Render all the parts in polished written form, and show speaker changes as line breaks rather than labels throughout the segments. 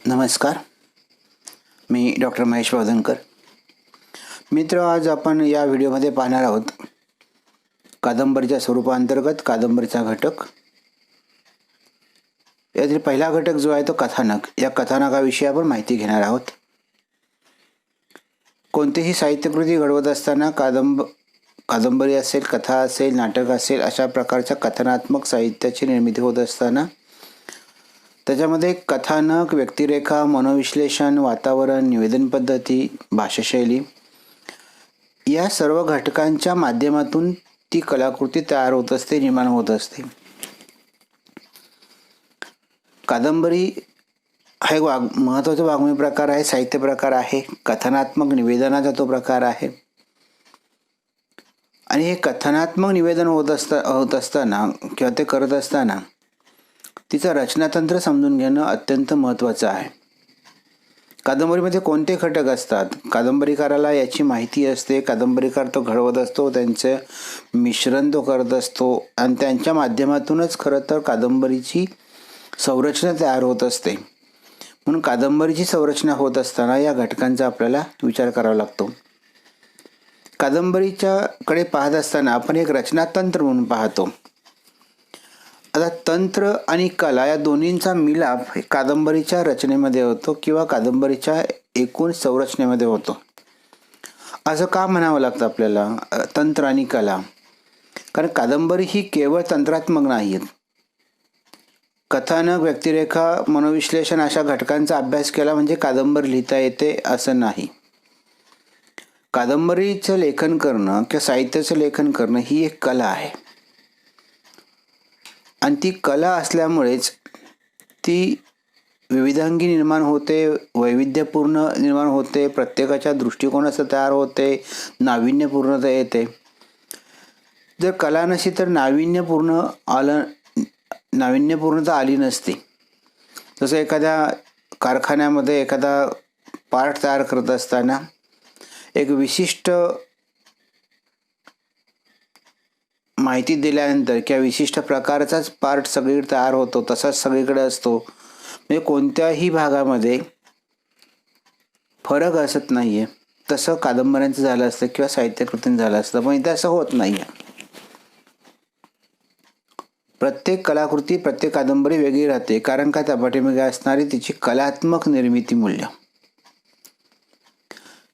नमस्कार. मी डॉक्टर महेश वादनकर. मित्र, आज आपण या व्हिडिओमध्ये पाहणार आहोत कादंबरीच्या स्वरूपांतर्गत कादंबरीचा घटक. यातील पहिला घटक जो आहे तो कथानक. या कथानकाविषयी आपण माहिती घेणार आहोत. कोणतीही साहित्यकृती घडवत असताना कादंबरी असेल, कथा असेल, नाटक असेल, अशा प्रकारच्या कथनात्मक साहित्याची निर्मिती होत असताना त्याच्यामध्ये कथानक, व्यक्तिरेखा, मनोविश्लेषण, वातावरण, निवेदन पद्धती, भाषाशैली या सर्व घटकांच्या माध्यमातून ती कलाकृती तयार होत असते, निर्माण होत असते. कादंबरी हा एक महत्त्वाचा वाङ्मय प्रकार आहे, साहित्य प्रकार आहे, कथनात्मक निवेदनाचा तो प्रकार आहे. आणि हे कथनात्मक निवेदन होत असताना किंवा ते करत असताना तिचं रचनातंत्र समजून घेणं अत्यंत महत्त्वाचं आहे. कादंबरीमध्ये कोणते घटक असतात, कादंबरीकाराला याची माहिती असते. कादंबरीकार तो घडवत असतो, त्यांचं मिश्रण तो करत असतो आणि त्यांच्या माध्यमातूनच खरं तर कादंबरीची संरचना तयार होत असते. म्हणून कादंबरीची संरचना होत असताना या घटकांचा आपल्याला विचार करावा लागतो. कादंबरीच्याकडे पाहत असताना आपण एक रचनातंत्र म्हणून पाहतो. आता तंत्र आणि कला या दोन्हींचा मिलाप कादंबरीच्या रचनेमध्ये होतो किंवा कादंबरीच्या एकूण संरचनेमध्ये होतो. असं का म्हणावं लागतं आपल्याला, तंत्र आणि कला? कारण कादंबरी ही केवळ तंत्रात्मक नाही आहेत. कथानक, व्यक्तिरेखा, मनोविश्लेषण अशा घटकांचा अभ्यास केला म्हणजे कादंबरी लिहिता येते असं नाही. कादंबरीचं लेखन करणं किंवा साहित्याचं लेखन करणं ही एक कला आहे. आणि ती कला असल्यामुळेच ती विविधांगी निर्माण होते, वैविध्यपूर्ण निर्माण होते, प्रत्येकाच्या दृष्टिकोनाचं तयार होते, नाविन्यपूर्णता येते. जर कला नसती तर नाविन्यपूर्णता आली नसती. जसं एखाद्या कारखान्यामध्ये एखादा पार्ट तयार करत असताना एक विशिष्ट माहिती दिल्यानंतर किंवा विशिष्ट प्रकारचाच पार्ट सगळीकडे तयार होतो, तसाच सगळीकडे असतो. म्हणजे कोणत्याही भागामध्ये फरक असत नाही आहे. तसं कादंबऱ्यांचं झालं असतं किंवा साहित्यकृतींचं झालं असतं, पण इथे असं होत नाही आहे. प्रत्येक कलाकृती, प्रत्येक कादंबरी वेगळी राहते. कारण का, त्या पाठीमागे असणारी तिची कलात्मक निर्मिती मूल्य.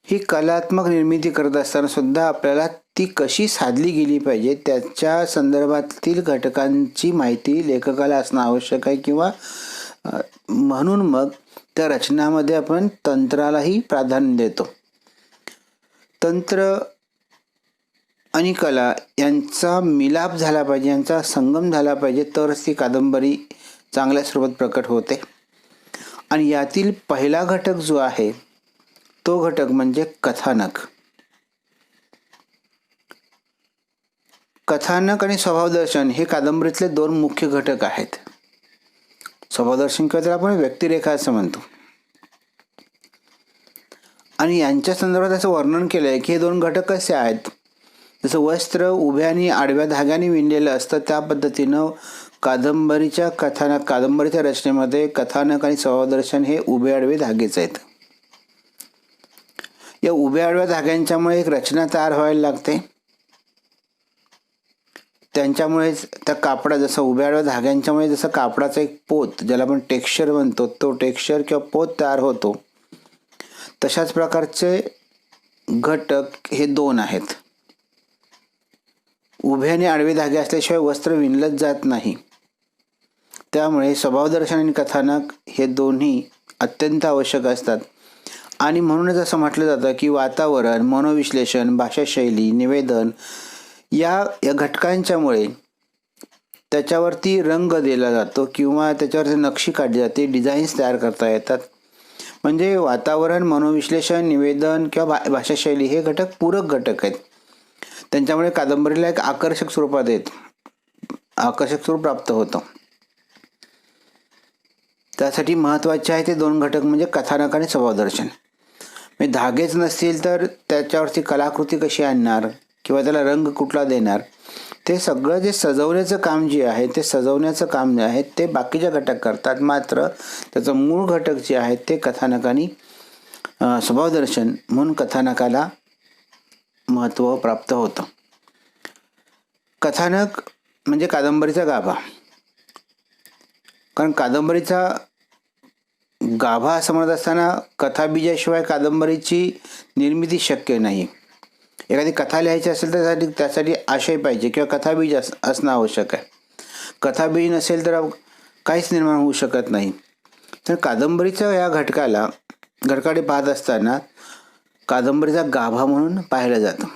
ही कलात्मक निर्मिती करत असताना सुद्धा आपल्याला ती कशी साधली गेली पाहिजे त्याच्या संदर्भातील घटकांची माहिती लेखकाला असणं आवश्यक आहे. किंवा म्हणून मग त्या रचनामध्ये आपण तंत्रालाही प्राधान्य देतो. तंत्र आणि कला यांचा मिलाप झाला पाहिजे, यांचा संगम झाला पाहिजे, तरच ती कादंबरी चांगल्या स्वरूपात प्रकट होते. आणि यातील पहिला घटक जो आहे तो घटक म्हणजे कथानक. कथानक आणि स्वभावदर्शन हे कादंबरीतले दोन मुख्य घटक आहेत. स्वभावदर्शन किंवा त्याला आपण व्यक्तिरेखा असं म्हणतो. आणि यांच्या संदर्भात असं वर्णन केलं आहे की हे दोन घटक कसे आहेत. जसं वस्त्र उभ्या आणि आडव्या धाग्याने विणलेलं असतं, त्या पद्धतीनं कादंबरीच्या रचनेमध्ये कथानक आणि स्वभावदर्शन हे उभे आडवे धागेच आहेत. या उभ्या आडव्या धाग्यांच्यामुळे एक रचना तयार व्हायला लागते. त्यांच्यामुळेच त्या कापडा, जसं उभ्या आडव्या धाग्यांच्यामुळे जसं कापडाचा एक पोत, ज्याला आपण टेक्स्चर म्हणतो, तो टेक्स्चर किंवा पोत तयार होतो. तशाच प्रकारचे घटक हे दोन आहेत. उभे आणि आडवे धागे असल्याशिवाय वस्त्र विणलंच जात नाही. त्यामुळे स्वभावदर्शन आणि कथानक हे दोन्ही अत्यंत आवश्यक असतात. आणि म्हणूनच असं म्हटलं जातं की वातावरण, मनोविश्लेषण, भाषाशैली, निवेदन या घटकांच्यामुळे त्याच्यावरती रंग दिला जातो किंवा त्याच्यावरती नक्षी काढली जाते, डिझाईन्स तयार करता येतात. म्हणजे वातावरण, मनोविश्लेषण, निवेदन किंवा भाषाशैली हे घटक पूरक घटक आहेत. त्यांच्यामुळे कादंबरीला एक आकर्षक स्वरूप प्राप्त होतं. त्यासाठी महत्त्वाचे आहे ते दोन घटक म्हणजे कथानक आणि स्वभावदर्शन. म्हणजे धागेच नसतील तर त्याच्यावरती कलाकृती कशी आणणार किंवा त्याला रंग कुठला देणार. ते सगळं जे सजवण्याचं काम जे आहे ते सजवण्याचं काम जे आहे ते बाकीच्या घटक करतात, मात्र त्याचं मूळ घटक जे आहे ते कथानकाने स्वभावदर्शन म्हणून कथानकाला महत्त्व प्राप्त होतं. कथानक म्हणजे कादंबरीचा गाभा. कारण कादंबरीचा गाभा असं म्हणत असताना कथाबीजाशिवाय कादंबरीची निर्मिती शक्य नाही. एखादी कथा लिहायची असेल तर त्यासाठी आशय पाहिजे किंवा कथाबीज असणं आवश्यक आहे. कथाबीज नसेल तर काहीच निर्माण होऊ शकत नाही. तर कादंबरीच्या या घटकाकडे पाहत असताना कादंबरीचा गाभा म्हणून पाहिलं जातं.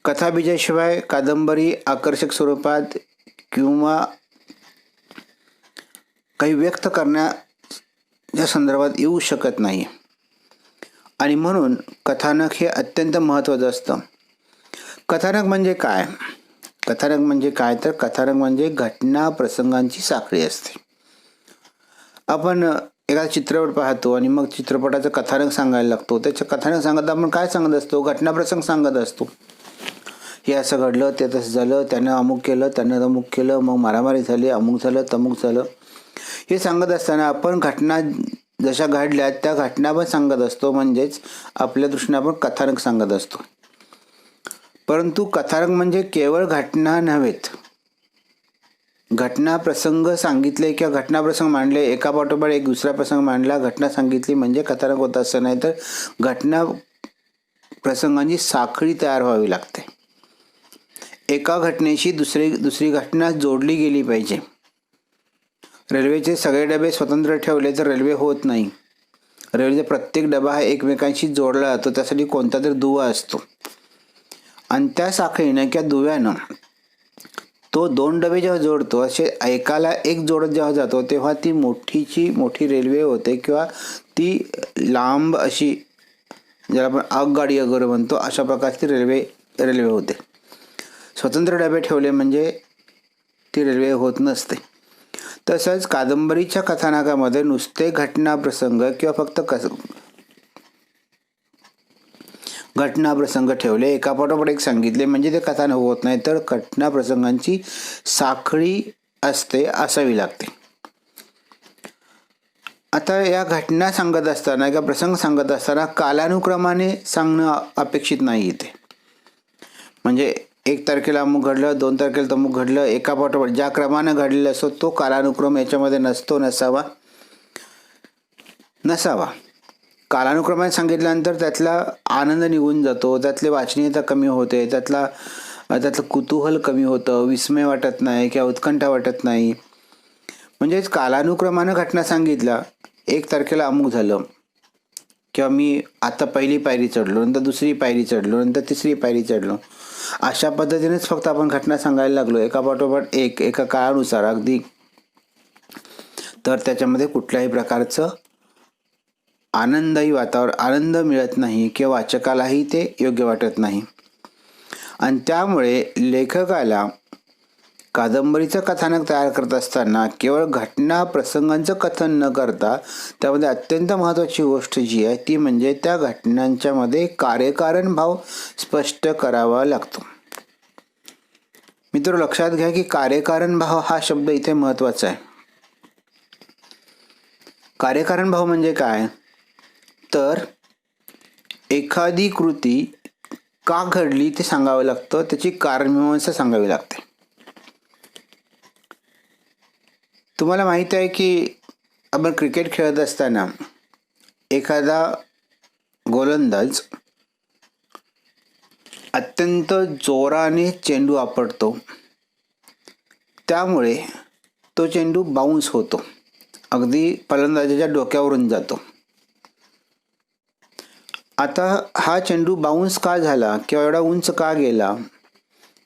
कथाबीजाशिवाय कादंबरी आकर्षक स्वरूपात किंवा काही व्यक्त करण्याच्या संदर्भात येऊ शकत नाही. आणि म्हणून कथानक हे अत्यंत महत्त्वाचं असतं. कथानक म्हणजे काय? कथानक म्हणजे काय तर कथानक म्हणजे घटना प्रसंगांची साखळी असते. आपण एखादा चित्रपट पाहतो आणि मग चित्रपटाचं कथानक सांगायला लागतो. त्याचं कथानक सांगत आपण काय सांगत असतो? घटनाप्रसंग सांगत असतो. हे असं घडलं, ते तसं झालं, त्यानं अमुक केलं, त्यानं तमुक केलं, मग मारामारी झाली, अमुक झालं, तमुक झालं. हे सांगत असताना आपण घटना जशा घडल्या त्या घटना पण सांगत असतो. म्हणजेच आपल्या दृष्टीने आपण कथानक सांगत असतो. परंतु कथानक म्हणजे केवळ घटना नव्हेत. घटना प्रसंग सांगितले किंवा घटना प्रसंग मांडले, एका पाठोपाठ एक दुसरा प्रसंग मांडला, घटना सांगितली म्हणजे कथानक होत असं नाही. तर घटना प्रसंगांची साखळी तयार व्हावी लागते. एका घटनेशी दुसरी घटना जोडली गेली पाहिजे. रेल्वेचे सगळे डबे स्वतंत्र ठेवले तर रेल्वे होत नाही. रेल्वेचा प्रत्येक डबा हा एकमेकांशी जोडला जातो. त्यासाठी कोणता तरी दुवा असतो आणि त्या साखळीनं किंवा दुव्यानं तो दोन डबे जेव्हा जोडतो, असे एकाला एक जोडत जेव्हा जातो तेव्हा ती मोठी रेल्वे होते किंवा ती लांब अशी ज्याला आपण आगगाडी वगैरे म्हणतो अशा प्रकारची रेल्वे होते. स्वतंत्र डबे ठेवले म्हणजे ती रेल्वे होत नसते. तसंच कादंबरीच्या कथानकामध्ये नुसते घटना प्रसंग किंवा फक्त घटना प्रसंग ठेवले, एका पाठोपाठ एक सांगितले म्हणजे ते कथानक होत नाही. तर घटना प्रसंगांची साखळी असावी लागते. आता या घटना सांगत असताना किंवा प्रसंग सांगत असताना कालानुक्रमाने सांगणं अपेक्षित नाही इथे. म्हणजे 1 तारखेला अमुक घडलं, 2 तारखेला तमुक घडलं, एका पाठोपाठ ज्या क्रमानं घडलेला असतो तो कालानुक्रम याच्यामध्ये नसावा. कालानुक्रमाने सांगितल्यानंतर त्यातला आनंद निघून जातो, त्यातली वाचनीयता कमी होते, त्यातलं कुतूहल कमी होतं, विस्मय वाटत नाही किंवा उत्कंठा वाटत नाही. म्हणजेच कालानुक्रमानं घटना सांगितल्या, 1 तारखेला अमुक झालं किंवा मी आता पहिली पायरी चढलो, नंतर दुसरी पायरी चढलो, नंतर तिसरी पायरी चढलो, अशा पद्धतीनेच फक्त आपण घटना सांगायला लागलो एका पाठोपाठ एक एका काळानुसार अगदी, तर त्याच्यामध्ये कुठल्याही प्रकारचं आनंद मिळत नाही किंवा वाचकालाही ते योग्य वाटत नाही. आणि त्यामुळे लेखकाला कादंबरीचं कथानक तयार करत असताना केवळ घटना प्रसंगांचं कथन न करता त्यामध्ये अत्यंत महत्त्वाची गोष्ट जी आहे ती म्हणजे त्या घटनांच्या मध्ये कार्यकारण भाव स्पष्ट करावा लागतो. मित्र, लक्षात घ्या की कार्यकारण भाव हा शब्द इथे महत्त्वाचा आहे. कार्यकारण भाव म्हणजे काय तर एखादी कृती का घडली ते सांगावं लागतं, त्याची कारणमीमांसा सांगावी लागते. तुम्हाला माहीत आहे की आपण क्रिकेट खेळत असताना एखादा गोलंदाज अत्यंत जोराने चेंडू आपटतो, त्यामुळे तो चेंडू बाउन्स होतो, अगदी फलंदाजाच्या डोक्यावरून जातो. आता हा चेंडू बाउन्स का झाला किंवा एवढा उंच का गेला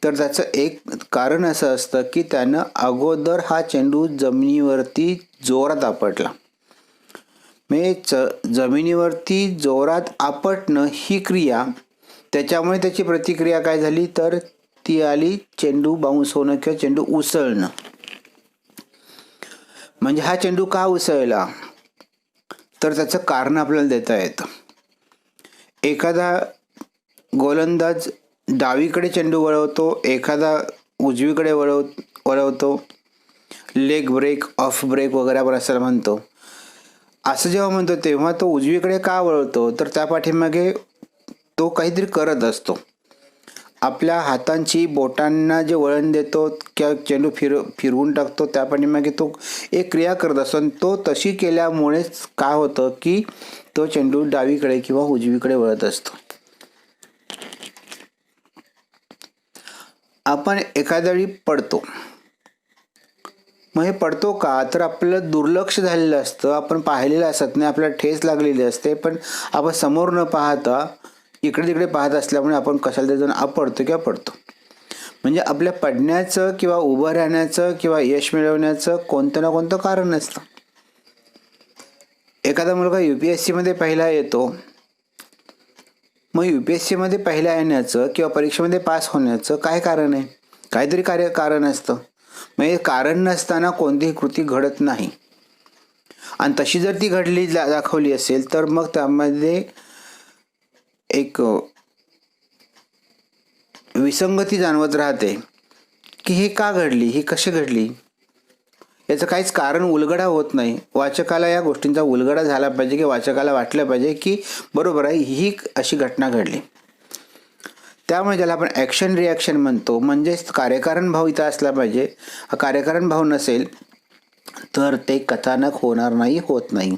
तर त्याचं एक कारण असं असतं की त्यानं अगोदर हा चेंडू जमिनीवरती जोरात आपटला. म्हणजे जमिनीवरती जोरात आपटणं ही क्रिया, त्याच्यामुळे त्याची प्रतिक्रिया काय झाली तर ती आली चेंडू बाउन्स होणं किंवा चेंडू उसळणं. म्हणजे हा चेंडू का उसळला तर त्याचं कारण आपल्याला देता येतं. एखादा गोलंदाज डावीकडे चेंडू वळवतो, एखादा उजवीकडे वळवतो, लेग ब्रेक, ऑफ ब्रेक वगैरे आपण असं म्हणतो. असं जेव्हा म्हणतो तेव्हा तो उजवीकडे का वळवतो, तर त्या पाठीमागे तो काहीतरी करत असतो. आपल्या हातांची बोटांना जे वळण देतो किंवा चेंडू फिरवून टाकतो, त्या पाठीमागे तो एक क्रिया करत असतो. आणि तो तशी केल्यामुळेच काय होतं की तो चेंडू डावीकडे किंवा उजवीकडे वळत असतो. आपण एखाद्या वेळी पडतो, मग हे पडतो का, तर आपलं दुर्लक्ष झालेलं असतं, आपण पाहिलेलं असत नाही, आपल्याला ठेच लागलेली असते, पण आपण समोर न पाहता इकडे तिकडे पाहत असल्यामुळे आपण कशाला तरी जाऊन आपडतो किंवा पडतो. म्हणजे आपल्या पडण्याचं किंवा उभं राहण्याचं किंवा यश मिळवण्याचं कोणतं ना कोणतं कारण असतं. एखादा मुलगा UPSC मध्ये पहिला येतो, मग UPSC मध्ये पहिला येण्याचं किंवा परीक्षेमध्ये पास होण्याचं काय कारण आहे, काहीतरी कारण असतं. मग हे कारण नसताना कोणतीही कृती घडत नाही. आणि तशी जर ती घडली दाखवली असेल तर मग त्यामध्ये एक विसंगती जाणवत राहते की हे का घडली, ही कशी घडली, याचं काहीच कारण उलगडा होत नाही. वाचकाला या गोष्टींचा उलगडा झाला पाहिजे की वाचकाला वाटलं पाहिजे की बरोबर आहे, ही अशी घटना घडली. त्यामुळे ज्याला आपण ॲक्शन रिॲक्शन म्हणतो, म्हणजेच कार्यकारण भाव इथं असला पाहिजे. हा कार्यकारण भाव नसेल तर ते कथानक होणार नाही, होत नाही.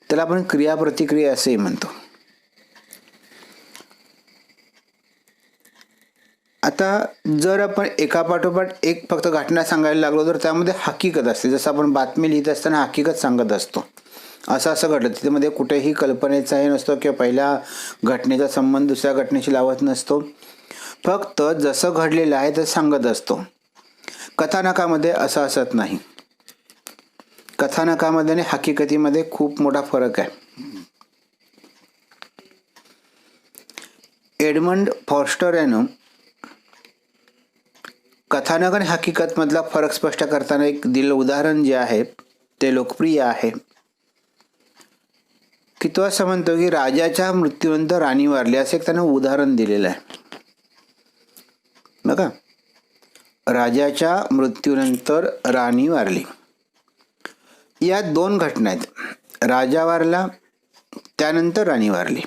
त्याला आपण क्रिया प्रतिक्रिया असे म्हणतो. आता जर आपण एकापाठोपाठ एक फक्त घटना सांगायला लागलो तर त्यामध्ये हकीकत असते. जसं आपण बातमी लिहित असताना हकीकत सांगत असतो, असं घडलं, त्यामध्ये कुठेही कल्पनेचा हे नसतो किंवा पहिल्या घटनेचा संबंध दुसऱ्या घटनेशी लावत नसतो, फक्त जसं घडलेलं आहे ते सांगत असतो. कथानकामध्ये असं असत नाही. कथानकामध्ये आणि हकीकतीमध्ये खूप मोठा फरक आहे. एडमंड फॉस्टर यानं कथानक आणि हकीकत मधला फरक स्पष्ट करताना एक दिलेलं उदाहरण जे आहे ते लोकप्रिय आहे की तो असं म्हणतो की राजाच्या मृत्यूनंतर राणी वारली, असं एक त्यानं उदाहरण दिलेलं आहे. बघा, राजाच्या मृत्यूनंतर राणी वारली, या दोन घटना आहेत. राजा वारला, त्यानंतर राणी वारली.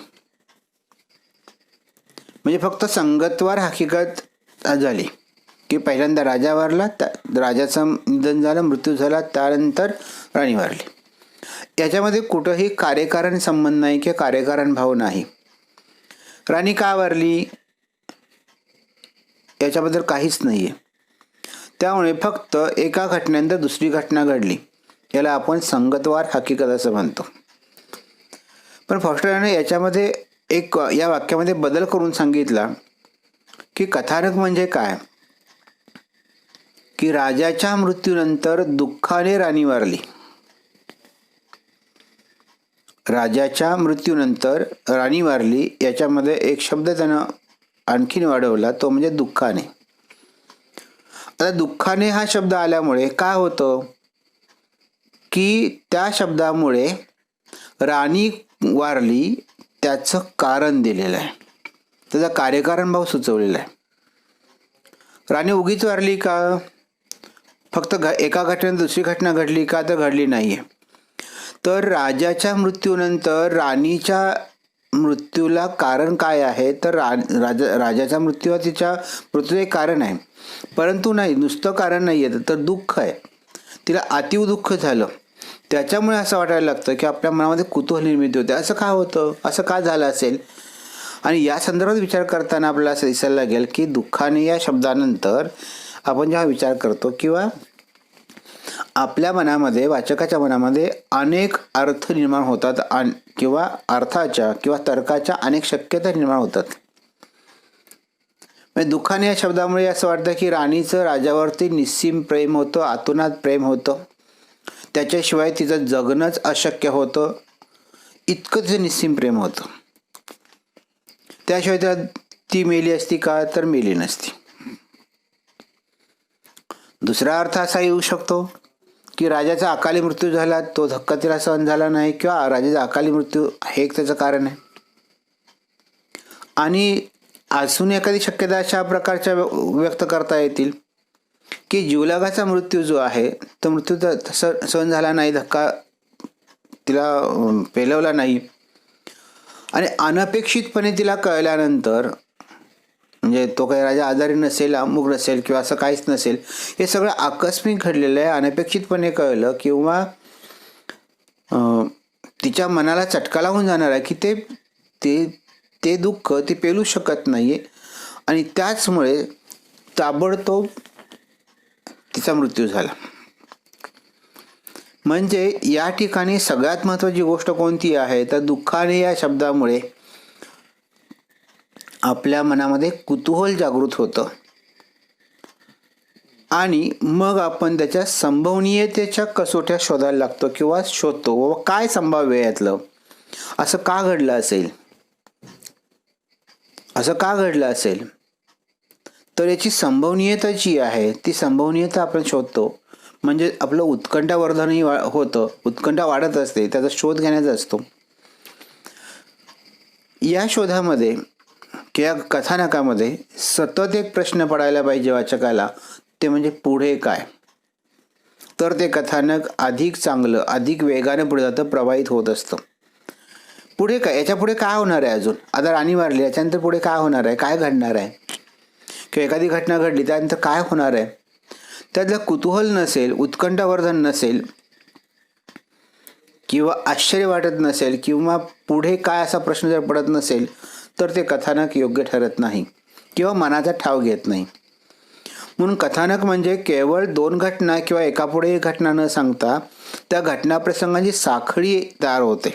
म्हणजे फक्त संगतवार हकीकत झाली की पहिल्यांदा राजा वारला, राजाचं निधन झालं, मृत्यू झाला, त्यानंतर राणी वारली. याच्यामध्ये कुठंही कार्यकारण संबंध नाही किंवा कार्यकारण भाव नाही. राणी का वारली याच्याबद्दल काहीच नाही आहे. त्यामुळे फक्त एका घटनेनंतर दुसरी घटना घडली, याला आपण संगतवार हकीकत असं म्हणतो. पण फॉस्टरने याच्यामध्ये या वाक्यामध्ये बदल करून सांगितला की कथानक म्हणजे काय, की राजाच्या मृत्यूनंतर दुःखाने राणी वारली. राजाच्या मृत्यूनंतर राणी वारली, याच्यामध्ये एक शब्द त्यानं आणखीन वाढवला, तो म्हणजे दुःखाने. आता दुःखाने हा शब्द आल्यामुळे काय होतं की त्या शब्दामुळे राणी वारली त्याचं कारण दिलेलं आहे, त्याचा कार्यकारण भाव सुचवलेला आहे. राणी उगीच वारली का, फक्त एका घटनेत दुसरी घटना घडली का, तर घडली नाही आहे. तर राजाच्या मृत्यूनंतर राणीच्या मृत्यूला कारण काय आहे, तर राजाचा मृत्यू हा तिच्या मृत्यूचं एक कारण आहे, परंतु नाही, नुसतं कारण नाही आहे, तर दुःख आहे. तिला अतीव दुःख झालं, त्याच्यामुळे असं वाटायला लागतं की आपल्या मनामध्ये कुतूहल निर्मिती होते, असं का होतं, असं का झालं असेल. आणि या संदर्भात विचार करताना आपल्याला असं दिसायला लागेल की दुःखाने या शब्दानंतर आपण जेव्हा विचार करतो किंवा आपल्या मनामध्ये, वाचकाच्या मनामध्ये अनेक अर्थ निर्माण होतात किंवा अर्थाच्या किंवा तर्काच्या अनेक शक्यता निर्माण होतात. म्हणजे दुःखाने या शब्दामुळे असं वाटतं की राणीचं राजावरती निस्सीम प्रेम होतं, आतुनात प्रेम होतं, त्याच्याशिवाय तिचं जगणंच अशक्य होतं, इतकं तिचं निस्सीम प्रेम होतं. त्याशिवाय ती मेली असती का, तर मेली नसती. दुसरा अर्थ असा येऊ शकतो की राजाचा अकाली मृत्यू झाला, तो धक्का तिला सहन झाला नाही, किंवा राजाचा अकाली मृत्यू हे एक त्याचं कारण आहे. आणि अजून एखादी शक्यता अशा प्रकारच्या व्यक्त करता येतील की जीवलगाचा मृत्यू जो आहे तो मृत्यू तसं सहन झाला नाही, धक्का तिला पेलवला नाही आणि अनपेक्षितपणे तिला कळल्यानंतर, म्हणजे तो काही राजा आजारी नसेल, अमुक नसेल किंवा असं काहीच नसेल, हे सगळं आकस्मिक घडलेलं आहे, अनपेक्षितपणे कळलं किंवा तिच्या मनाला चटका लागून जाणार आहे की ते ते ते दुःख ती पेलू शकत नाही आहे आणि त्याचमुळे ताबडतोब तिचा मृत्यू झाला. म्हणजे या ठिकाणी सगळ्यात महत्त्वाची गोष्ट कोणती आहे तर दुःखाने या शब्दामुळे आपल्या मनामध्ये कुतूहल जागृत होतं आणि मग आपण त्याच्या संभवनीयतेच्या कसोट्या शोधायला लागतो किंवा शोधतो, व काय संभाव्य आहे यातलं, असं का घडलं असेल, असं का घडलं असेल. तर याची संभवनीयता जी आहे ती संभवनीयता आपण शोधतो. म्हणजे आपलं उत्कंठावर्धनही होतं, उत्कंठा वाढत असते, त्याचा शोध घेण्याचा असतो. या शोधामध्ये किंवा कथानकामध्ये सतत एक प्रश्न पडायला पाहिजे वाचकाला, ते म्हणजे पुढे काय. तर ते कथानक अधिक चांगलं, अधिक वेगाने पुढे जातं, प्रवाहित होत असतं. पुढे काय, याच्या पुढे काय होणार आहे, अजून आता राणी मारली, याच्यानंतर पुढे काय होणार आहे, काय घडणार आहे, किंवा एखादी घटना घडली त्यानंतर काय होणार आहे, त्यातलं कुतूहल नसेल, उत्कंठावर्धन नसेल किंवा आश्चर्य वाटत नसेल किंवा पुढे काय असा प्रश्न जर पडत नसेल तर ते कथानक योग्य ठरत नाही किंवा मनाचा ठाव घेत नाही. म्हणून कथानक म्हणजे केवळ दोन घटना किंवा एकापुढे एक घटना न सांगता त्या घटना प्रसंगांची साखळी तयार होते.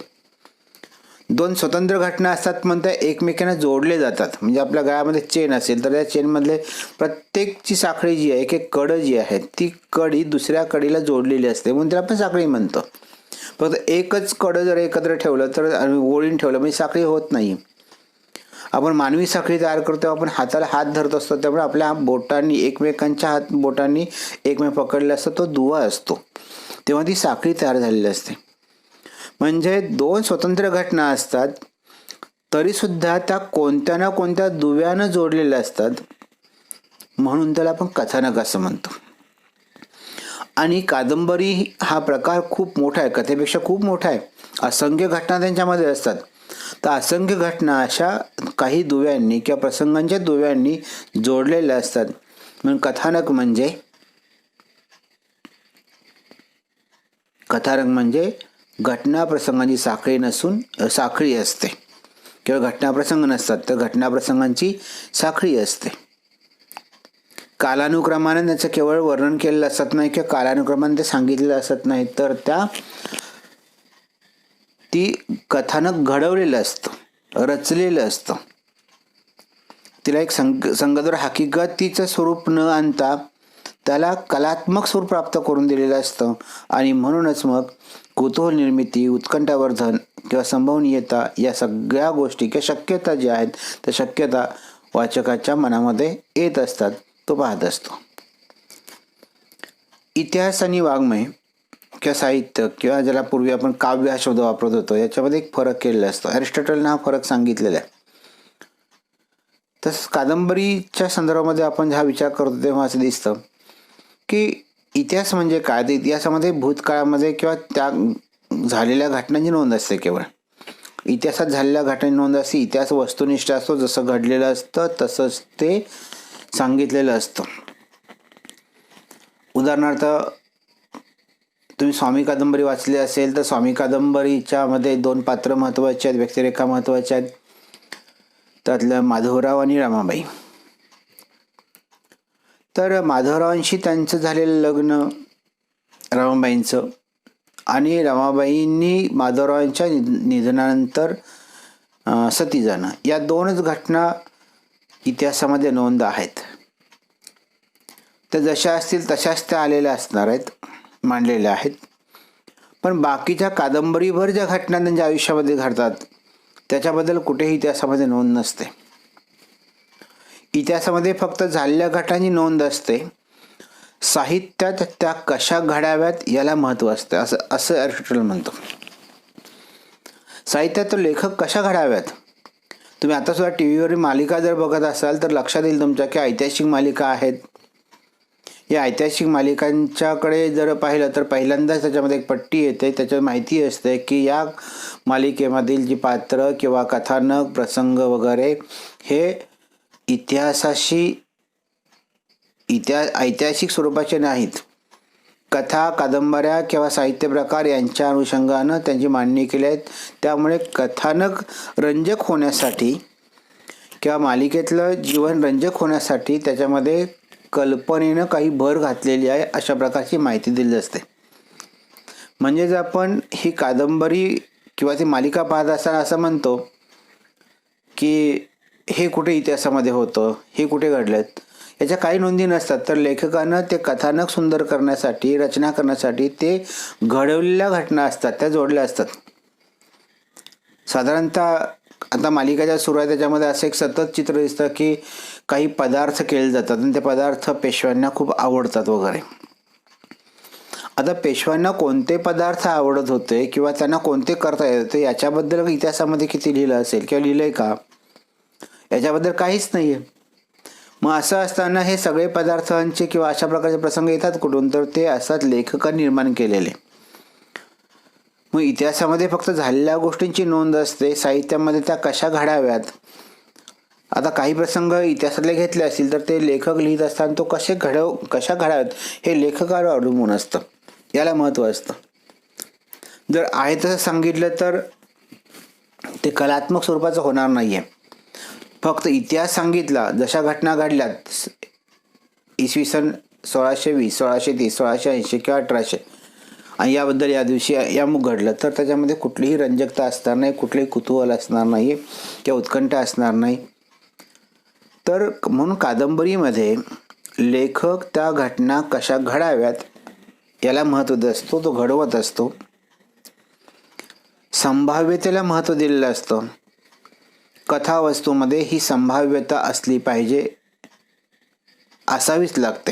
दोन स्वतंत्र घटना असतात पण त्या एकमेकांना जोडले जातात. म्हणजे आपल्या गळ्यामध्ये चेन असेल तर त्या चेनमधले प्रत्येकची साखळी जी आहे, एक एक कड जी आहे, ती कडी दुसऱ्या कडीला जोडलेली असते, म्हणून त्याला आपण साखळी म्हणतो. फक्त एकच कड जर एकत्र ठेवलं तर ओळीन ठेवलं म्हणजे साखळी होत नाही. आपण मानवी साखळी तयार करतो, आपण हाताला हात धरत असतो, त्यामुळे आपल्या बोटांनी एकमेकांच्या बोटांनी एकमेक पकडलेला असतो, तो दुवा असतो, तेव्हा ती साखळी तयार झालेली असते. म्हणजे दोन स्वतंत्र घटना असतात तरीसुद्धा त्या कोणत्या ना कोणत्या दुव्यानं जोडलेल्या असतात, म्हणून त्याला आपण कथानक असं म्हणतो. आणि कादंबरी हा प्रकार खूप मोठा आहे, कथेपेक्षा खूप मोठा आहे. असंख्य घटना त्यांच्यामध्ये असतात. तर असंख्य घटना अशा काही दुव्यांनी किंवा प्रसंगांच्या दुव्यांनी जोडलेल्या असतात. म्हणून कथानक म्हणजे घटना प्रसंगांची साखळी नसून साखळी असते. किंवा घटना प्रसंग नसतात तर घटना प्रसंगांची साखळी असते. कालानुक्रमाने त्याचं केवळ वर्णन केलेलं असत नाही किंवा कालानुक्रमाने ते सांगितलेलं असत नाही, तर ती कथानक घडवलेलं असतं, रचलेलं असतं. तिला एक संगतवर हकीकतीचं स्वरूप न आणता त्याला कलात्मक स्वरूप प्राप्त करून दिलेलं असतं. आणि म्हणूनच मग कुतूहल निर्मिती, उत्कंठावर्धन किंवा संभवनीयता या सगळ्या गोष्टी किंवा शक्यता ज्या आहेत त्या शक्यता वाचकाच्या मनामध्ये येत असतात, तो पाहत असतो. इतिहास आणि वाङ्मय किंवा साहित्य किंवा ज्याला पूर्वी आपण काव्य हा शब्द वापरत होतो, याच्यामध्ये एक फरक केलेला असतो. अरिस्टॉटलने हा फरक सांगितलेला आहे. तसंच कादंबरीच्या संदर्भामध्ये आपण हा विचार करतो तेव्हा असं दिसतं की इतिहास म्हणजे काय, तर इतिहासामध्ये भूतकाळामध्ये किंवा त्या झालेल्या घटनांची नोंद असते. केवळ इतिहासात झालेल्या घटनांची नोंद असते. इतिहास वस्तुनिष्ठ असतो, जसं घडलेलं असतं तसंच ते सांगितलेलं असतं. उदाहरणार्थ तुम्ही स्वामी कादंबरी वाचली असेल तर स्वामी कादंबरीच्या मध्ये दोन पात्र महत्त्वाचे आहेत, व्यक्तिरेखा महत्त्वाच्या आहेत. त्यातलं माधवराव आणि रमाबाई. तर माधवरावांशी त्यांचं झालेलं लग्न रमाबाईंचं, आणि रमाबाईंनी माधवरावांच्या निधनानंतर सती जाणं, या दोनच घटना इतिहासामध्ये नोंद आहेत. त्या जशा असतील तशाच त्या आलेल्या असणार आहेत, मांडलेल्या आहेत. पण बाकीच्या कादंबरीभर ज्या घटना त्यांच्या आयुष्यामध्ये घडतात त्याच्याबद्दल कुठेही इतिहासामध्ये नोंद नसते. इतिहासामध्ये फक्त झालेल्या घटनांची नोंद असते. साहित्यात त्या कशा घडाव्यात याला महत्त्व असतं, असं अरिस्टॉटल म्हणतो. साहित्यात तो लेखक कशा घडाव्यात तुम्ही आता सुद्धा टी व्हीवरील मालिका जर बघत असाल तर लक्षात येईल तुमच्या की ऐतिहासिक मालिका आहेत. या ऐतिहासिक मालिकांच्याकडे जर पाहिलं तर पहिल्यांदाच त्याच्यामध्ये एक पट्टी येते, त्याच्यात माहिती असते की या मालिकेमधील जी पात्र किंवा कथानक प्रसंग वगैरे हे ऐतिहासिक स्वरूपाचे नाहीत. कथा, कादंबऱ्या किंवा साहित्य प्रकार यांच्या अनुषंगानं त्यांची मांडणी केली आहेत. त्यामुळे कथानक रंजक होण्यासाठी किंवा मालिकेतलं जीवन रंजक होण्यासाठी त्याच्यामध्ये कल्पनेनं काही भर घातलेली आहे अशा प्रकारची माहिती दिली असते. म्हणजेच आपण ही कादंबरी किंवा ती मालिका पाहत असताना असं म्हणतो की हे कुठे इतिहासामध्ये होतं, हे कुठे घडलं, याच्या काही नोंदी नसतात. तर लेखकानं ते कथानक सुंदर करण्यासाठी, रचना करण्यासाठी ते घडवलेल्या घटना असतात त्या जोडल्या असतात. साधारणतः आता मालिकेच्या सुरुवात त्याच्यामध्ये असं एक सतत चित्र दिसतं की काही पदार्थ केले जातात आणि ते पदार्थ पेशव्यांना खूप आवडतात वगैरे. आता पेशव्यांना कोणते पदार्थ आवडत होते किंवा त्यांना कोणते करता येत होते याच्याबद्दल इतिहासामध्ये किती लिहिलं असेल किंवा लिहिलंय का, याच्याबद्दल काहीच नाही आहे. मग असं असताना हे सगळे पदार्थांचे किंवा अशा प्रकारचे प्रसंग येतात कुठून, तर ते असतात लेखकांनी निर्माण केलेले. मग इतिहासामध्ये फक्त झालेल्या गोष्टींची नोंद असते, साहित्यामध्ये त्या कशा घडाव्यात. आता काही प्रसंग इतिहासातले घेतले असतील तर ते लेखक लिहित असताना तो कशा घडाव्यात हे लेखकावर अवलंबून असतं, याला महत्त्व असतं. जर आहे तसं सांगितलं तर ते कलात्मक स्वरूपाचं होणार नाही आहे. फक्त इतिहास सांगितला, जशा घटना घडल्यात इसवी सन 1620, 1630, 1680 किंवा 1800 आणि याबद्दल या दिवशी यामुक घडलं, तर त्याच्यामध्ये कुठलीही रंजकता असणार नाही, कुठलेही कुतूहल असणार नाही किंवा उत्कंठा असणार नाही. तर म्हणून कादंबरीमध्ये लेखक त्या घटना कशा घडाव्यात याला महत्त्व असतो, तो घडवत असतो. संभाव्यतेला महत्त्व दिलेलं असतं. कथावस्तूमध्ये ही संभाव्यता असली पाहिजे, असावीच लागते.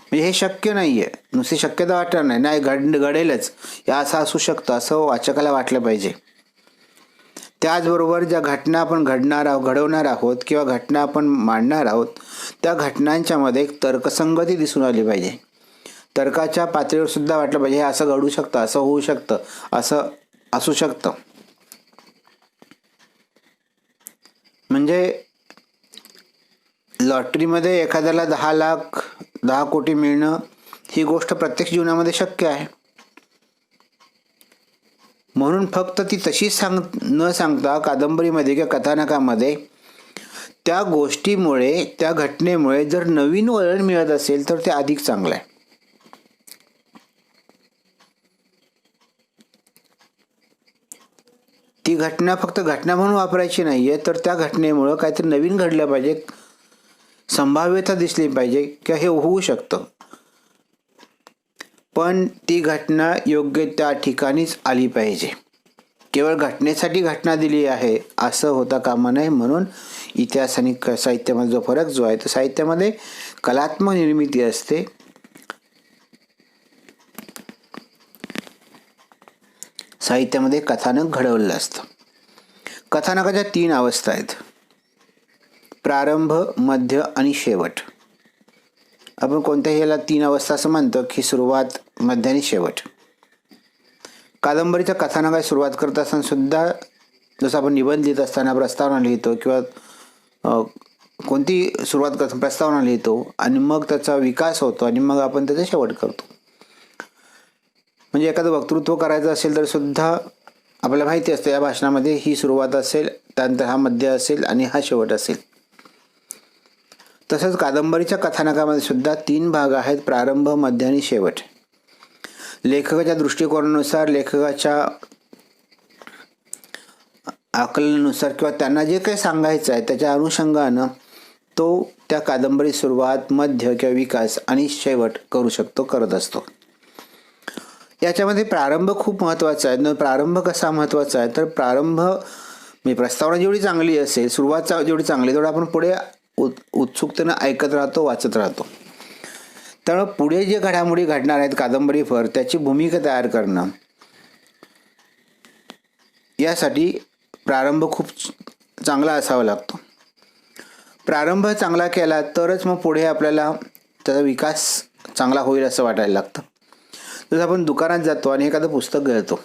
म्हणजे हे शक्य नाही आहे, नुसती शक्यता वाटणार नाही घडेलच, या असं असू शकतं असं वाचकाला वाटलं पाहिजे. त्याचबरोबर ज्या घटना आपण घडवणार आहोत किंवा घटना आपण मांडणार आहोत त्या घटनांच्यामध्ये एक तर्कसंगती दिसून आली पाहिजे. तर्काच्या पातळीवर सुद्धा वाटलं पाहिजे हे असं घडू शकतं, असं होऊ शकतं, असं असू शकतं. म्हणजे लॉटरीमध्ये एखाद्याला 10 कोटी मिळणं ही गोष्ट प्रत्यक्ष जीवनामध्ये शक्य आहे. म्हणून फक्त ती तशी न सांगता कादंबरीमध्ये किंवा कथानकामध्ये त्या गोष्टीमुळे, त्या घटनेमुळे जर नवीन वळण मिळत असेल तर ते अधिक चांगलं आहे. ती घटना फक्त घटना म्हणून वापरायची नाही आहे, तर त्या घटनेमुळं काहीतरी नवीन घडलं पाहिजे, संभाव्यता दिसली पाहिजे किंवा हे होऊ शकतं. पण ती घटना योग्य त्या ठिकाणीच आली पाहिजे. केवळ घटनेसाठी घटना दिली आहे असं होता कामा नये. म्हणून इतिहास आणि साहित्यामध्ये जो फरक जो आहे तो साहित्यामध्ये कलात्मक निर्मिती असते, साहित्यामध्ये कथानक घडवलेलं असतं. कथानकाच्या 3 अवस्था आहेत, प्रारंभ, मध्य आणि शेवट. आपण कोणत्याही याला 3 अवस्था असं म्हणतो की सुरुवात, मध्य आणि शेवट. कादंबरीच्या कथानकाची सुरुवात करत असताना सुद्धा जसं आपण निबंध लिहित असताना प्रस्तावना लिहितो किंवा कोणती सुरुवात करतो प्रस्तावना लिहितो आणि मग त्याचा विकास होतो आणि मग आपण त्याचा शेवट करतो. म्हणजे एखादं वक्तृत्व करायचं असेल तर सुद्धा आपल्याला माहिती असतं या भाषणामध्ये ही सुरुवात असेल, त्यानंतर हा मध्य असेल आणि हा शेवट असेल. तसंच कादंबरीच्या कथानकामध्ये सुद्धा 3 भाग आहेत, प्रारंभ, मध्य आणि शेवट. लेखकाच्या दृष्टिकोनानुसार, लेखकाच्या आकलनानुसार किंवा त्यांना जे काही सांगायचं आहे त्याच्या अनुषंगानं तो त्या कादंबरी सुरुवात, मध्य किंवा विकास आणि शेवट करत असतो. याच्यामध्ये प्रारंभ खूप महत्त्वाचा आहे. प्रारंभ कसा महत्त्वाचा आहे तर प्रारंभ म्हणजे प्रस्तावना जेवढी चांगली असेल, सुरुवात जेवढी चांगली, तेवढं आपण पुढे उत्सुकतेनं ऐकत राहतो, वाचत राहतो. त्यामुळे पुढे जे घडामोडी घडणार आहेत कादंबरीवर त्याची भूमिका तयार करणं, यासाठी प्रारंभ खूप चांगला असावा लागतो. प्रारंभ चांगला केला तरच मग पुढे आपल्याला त्याचा विकास चांगला होईल असं वाटायला लागतं. जसं आपण दुकानात जातो आणि एखादं पुस्तक घेतो.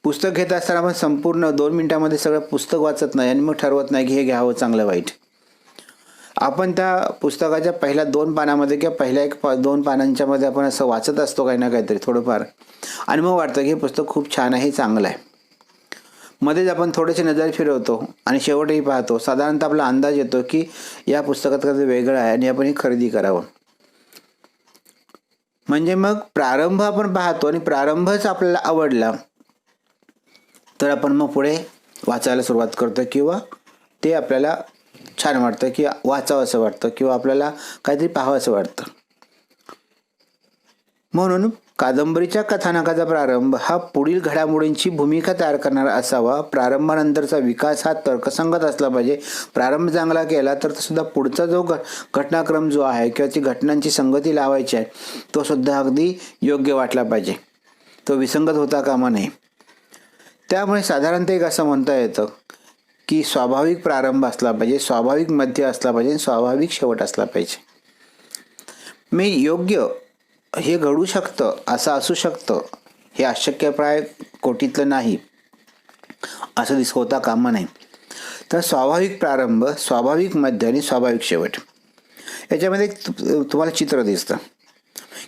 पुस्तक घेत असताना आपण संपूर्ण 2 मिनिटामध्ये सगळं पुस्तक वाचत नाही आणि मग ठरवत नाही की हे घ्यावं चांगलं वाईट. आपण त्या पुस्तकाच्या पहिल्या 2 पानामध्ये किंवा पहिल्या 2 पानांच्या मध्ये आपण असं वाचत असतो काही ना काहीतरी थोडंफार, आणि मग वाटतं की हे पुस्तक खूप छान आहे, चांगलं आहे. मध्येच आपण थोडेसे नजर फिरवतो आणि शेवटही पाहतो. साधारणतः आपला अंदाज येतो की या पुस्तकात काहीतरी वेगळं आहे आणि आपण हे खरेदी करावं. म्हणजे मग प्रारंभ आपण पाहतो आणि प्रारंभच आपल्याला आवडला तर आपण मग पुढे वाचायला सुरुवात करतो किंवा ते आपल्याला छान वाटतं की वाचावं असं वाटतं किंवा आपल्याला काहीतरी पाहावं असं वाटतं. म्हणून कादंबरीच्या कथानकाचा प्रारंभ हा पुढील घडामोडींची भूमिका तयार करणारा असावा. प्रारंभानंतरचा विकास हा तर्कसंगत असला पाहिजे. प्रारंभ चांगला केला तर सुद्धा पुढचा जो घटनाक्रम जो आहे किंवा ती घटनांची संगती लावायची आहे तो सुद्धा अगदी योग्य वाटला पाहिजे, तो विसंगत होता कामा नये. त्यामुळे साधारणतः एक असं म्हणता येतं की स्वाभाविक प्रारंभ असला पाहिजे, स्वाभाविक मध्य असला पाहिजे, स्वाभाविक शेवट असला पाहिजे. मी योग्य हे घडू शकतं, असं असू शकतं, हे अशक्यप्राय कोटीतलं नाही असं होता कामा नाही. तर स्वाभाविक प्रारंभ, स्वाभाविक मध्य आणि स्वाभाविक शेवट याच्यामध्ये तुम्हाला चित्र दिसतं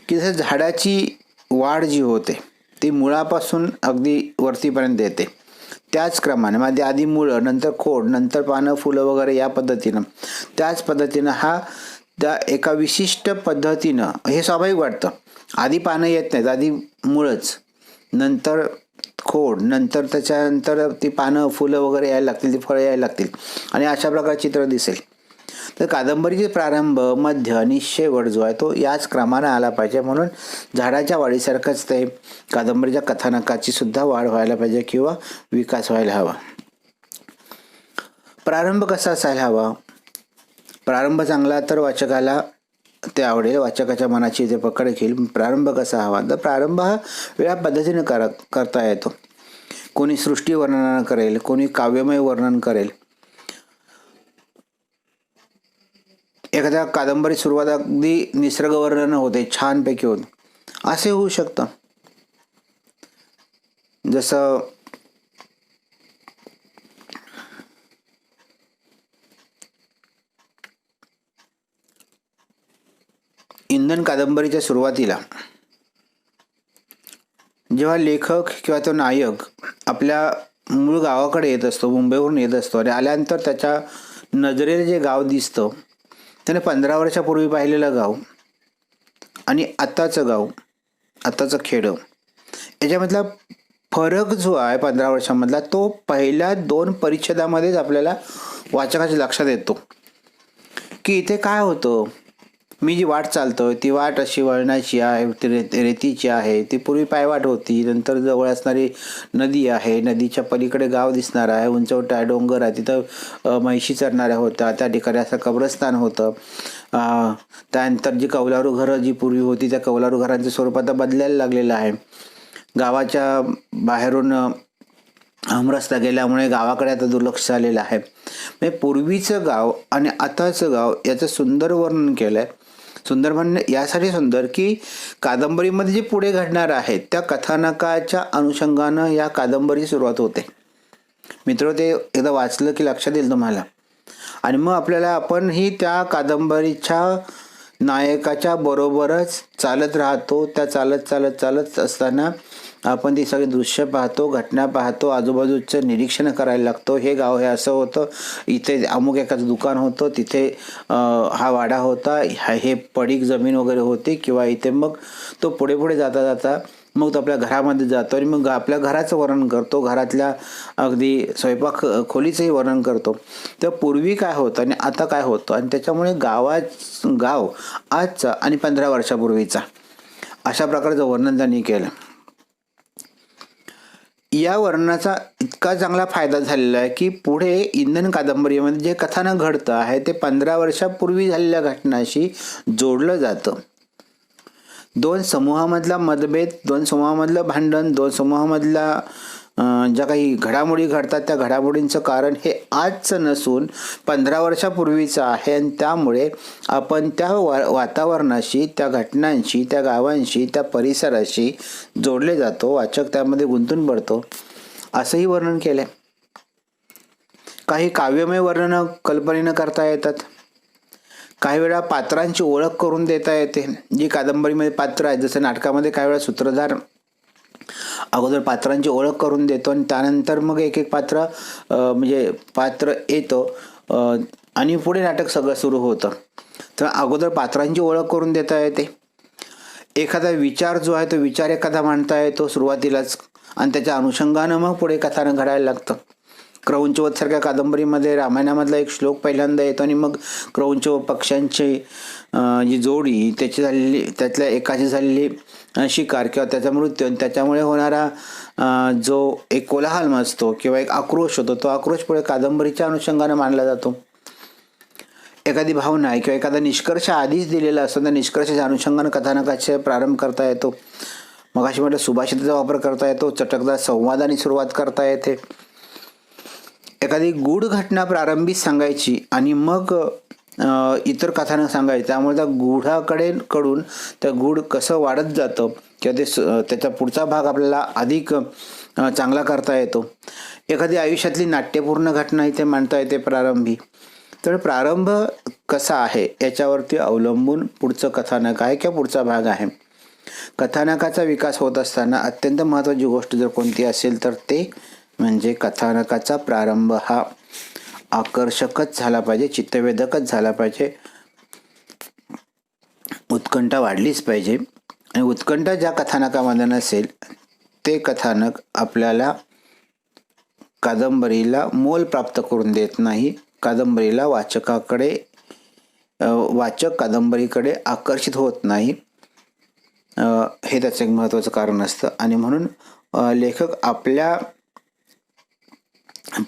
की जसं झाडाची वाढ जी होते ती मुळापासून अगदी वरतीपर्यंत येते. त्याच क्रमाने मध्ये आधी मुळं, नंतर खोड, नंतर पानं, फुलं वगैरे या पद्धतीनं, त्याच पद्धतीनं हा त्या एका विशिष्ट पद्धतीनं हे स्वाभाविक वाटतं. आधी पानं येत नाहीत, आधी मुळंच, नंतर खोड, नंतर त्याच्यानंतर ती पानं, फुलं वगैरे यायला लागतील, ती फळं यायला लागतील आणि अशा प्रकारे चित्र दिसेल. तर कादंबरीचे प्रारंभ, मध्य आणि शेवट जो आहे तो याच क्रमानं आला पाहिजे. म्हणून झाडाच्या वाढीसारखंच ते कादंबरीच्या कथानकाची सुद्धा वाढ व्हायला पाहिजे किंवा विकास व्हायला हवा. प्रारंभ कसा असायला हवा? प्रारंभ चांगला तर वाचकाला ते आवडेल, वाचकाच्या मनाची ते पकड घेईल. प्रारंभ कसा हवा? तर प्रारंभ हा वेगळ्या पद्धतीने करता येतो. कोणी सृष्टी वर्णन करेल, कोणी काव्यमय वर्णन करेल. एखाद्या कादंबरी सुरुवात अगदी निसर्ग वर्णन होते, छानपैकी होते, असे होऊ शकतं. जसं इंधन कादंबरीच्या सुरुवातीला जेव्हा लेखक किंवा तो नायक आपल्या मूळ गावाकडे येत असतो, मुंबईवरून येत असतो आणि आल्यानंतर त्याच्या नजरेला जे गाव दिसतं त्याने 15 वर्षापूर्वी पाहिलेलं गाव आणि आत्ताचं गाव, आत्ताचं खेडं याच्यामधला फरक जो आहे 15 वर्षांमधला तो पहिल्या 2 परिच्छेदामध्येच आपल्याला वाचकाच्या लक्षात येतो की इथे काय होतं. मी जी वाट चालतोय ती वाट अशी वळणाची आहे, रेतीची आहे. ती पूर्वी पायवाट होती, नंतर जवळ असणारी नदी आहे, नदीच्या पलीकडे गाव दिसणार आहे, उंचवटा आहे, डोंगर आहे, तिथं म्हैशी चरणाऱ्या होत्या, त्या ठिकाणी असं कब्रस्तान होतं. त्यानंतर जी कौलारू घरं जी पूर्वी होती त्या कौलारू घरांचं स्वरूप आता बदलायला लागलेलं आहे. गावाच्या बाहेरून हमरस्ता गेल्यामुळे गावाकडे आता दुर्लक्ष झालेलं आहे. म्हणजे पूर्वीचं गाव आणि आताचं गाव याचं सुंदर वर्णन केलं आहे. सुंदर म्हणणे यासाठी सुंदर की कादंबरीमध्ये जे पुढे घडणार आहे त्या कथानकाच्या अनुषंगानं या कादंबरीची सुरुवात होते. मित्र, ते एकदा वाचलं की लक्षात येईल तुम्हाला. आणि मग आपल्याला आपण ही त्या कादंबरीच्या नायकाच्या बरोबरच चालत राहतो. त्या चालत असताना आपण ती सगळी दृश्य पाहतो, घटना पाहतो, आजूबाजूचं निरीक्षण करायला लागतो. हे गाव हे असं होतं, इथे अमुक एखादं दुकान होतं, तिथे हा वाडा होता, हे पडीक जमीन वगैरे होती, किंवा इथे मग तो पुढे जाता जाता मग तो आपल्या घरामध्ये जातो आणि मग आपल्या घराचं वर्णन करतो, घरातल्या अगदी स्वयंपाक खोलीचंही वर्णन करतो. तर पूर्वी काय होतं आणि आता काय होतं आणि त्याच्यामुळे गाव आजचा आणि 15 वर्षापूर्वीचा अशा प्रकारचं वर्णन त्यांनी केलं. या वर्णनाचा इतका चांगला फायदा झालेला आहे की पुढे इंधन कादंबरीमध्ये जे कथानक घडतं आहे ते 15 वर्षापूर्वी झालेल्या घटनाशी जोडलं जातं. 2 समूहामधला मतभेद, 2 समूहामधलं भांडण, 2 समूहामधला ज्या काही घडामोडी घडतात त्या घडामोडींचं कारण हे आजचं नसून 15 वर्षापूर्वीचं आहे आणि त्यामुळे आपण त्या वातावरणाशी, त्या घटनांशी, त्या गावांशी, त्या परिसराशी जोडले जातो, वाचक त्यामध्ये गुंतून पडतो असंही वर्णन केलं आहे. काही काव्यमय वर्णनं कल्पनेनं करता येतात. काही वेळा पात्रांची ओळख करून देता येते. जी कादंबरीमध्ये पात्र आहेत, जसं नाटकामध्ये काही वेळा सूत्रधार अगोदर पात्रांची ओळख करून देतो आणि त्यानंतर मग एक एक पात्र म्हणजे पात्र येतं आणि पुढे नाटक सगळं सुरू होतं. तर अगोदर पात्रांची ओळख करून देता येते. एखादा विचार जो आहे तो विचार एखादा मांडता येतो सुरुवातीलाच आणि त्याच्या अनुषंगानं मग पुढे कथानक घडायला लागतं. क्रौंचवतसारख्या कादंबरीमध्ये रामायणामधला एक श्लोक पहिल्यांदा येतो आणि मग क्रौंच व पक्ष्यांची जी जोडी, त्याची झालेली, त्यातल्या एकाची झालेली शिकार किंवा त्याचा मृत्यू आणि त्याच्यामुळे होणारा जो एक कोलाहल असतो किंवा एक आक्रोश होतो, तो आक्रोश पुढे कादंबरीच्या अनुषंगानं मांडला जातो. एखादी भावना आहे किंवा एखादा निष्कर्ष आधीच दिलेला असतो, त्या निष्कर्षाच्या अनुषंगानं कथानकाचे प्रारंभ करता येतो. मगाशी म्हटलं सुभाषिताचा वापर करता येतो. चटकदार संवादाने सुरुवात करता येते. एखादी गूढ घटना प्रारंभीच सांगायची आणि मग इतर कथानक सांगायचं. त्यामुळे त्या गूढाकडून त्या गूढ कसं वाढत जातं किंवा त्याचा पुढचा भाग आपल्याला अधिक चांगला करता येतो. एखादी आयुष्यातली नाट्यपूर्ण घटना इथे मांडता येते प्रारंभी. तर प्रारंभ कसा आहे याच्यावरती अवलंबून पुढचं कथानक आहे किंवा पुढचा भाग आहे. कथानकाचा विकास होत असताना अत्यंत महत्त्वाची गोष्ट जर कोणती असेल तर ते म्हणजे कथानकाचा प्रारंभ हा आकर्षकच झाला पाहिजे, चित्तवेधकच झाला पाहिजे, उत्कंठा वाढलीच पाहिजे. आणि उत्कंठा ज्या कथानकामध्ये नसेल ते कथानक आपल्याला कादंबरीला मोल प्राप्त करून देत नाही. कादंबरीला वाचक कादंबरीकडे आकर्षित होत नाही. हे त्याचं एक महत्त्वाचं कारण असतं. आणि म्हणून लेखक आपल्या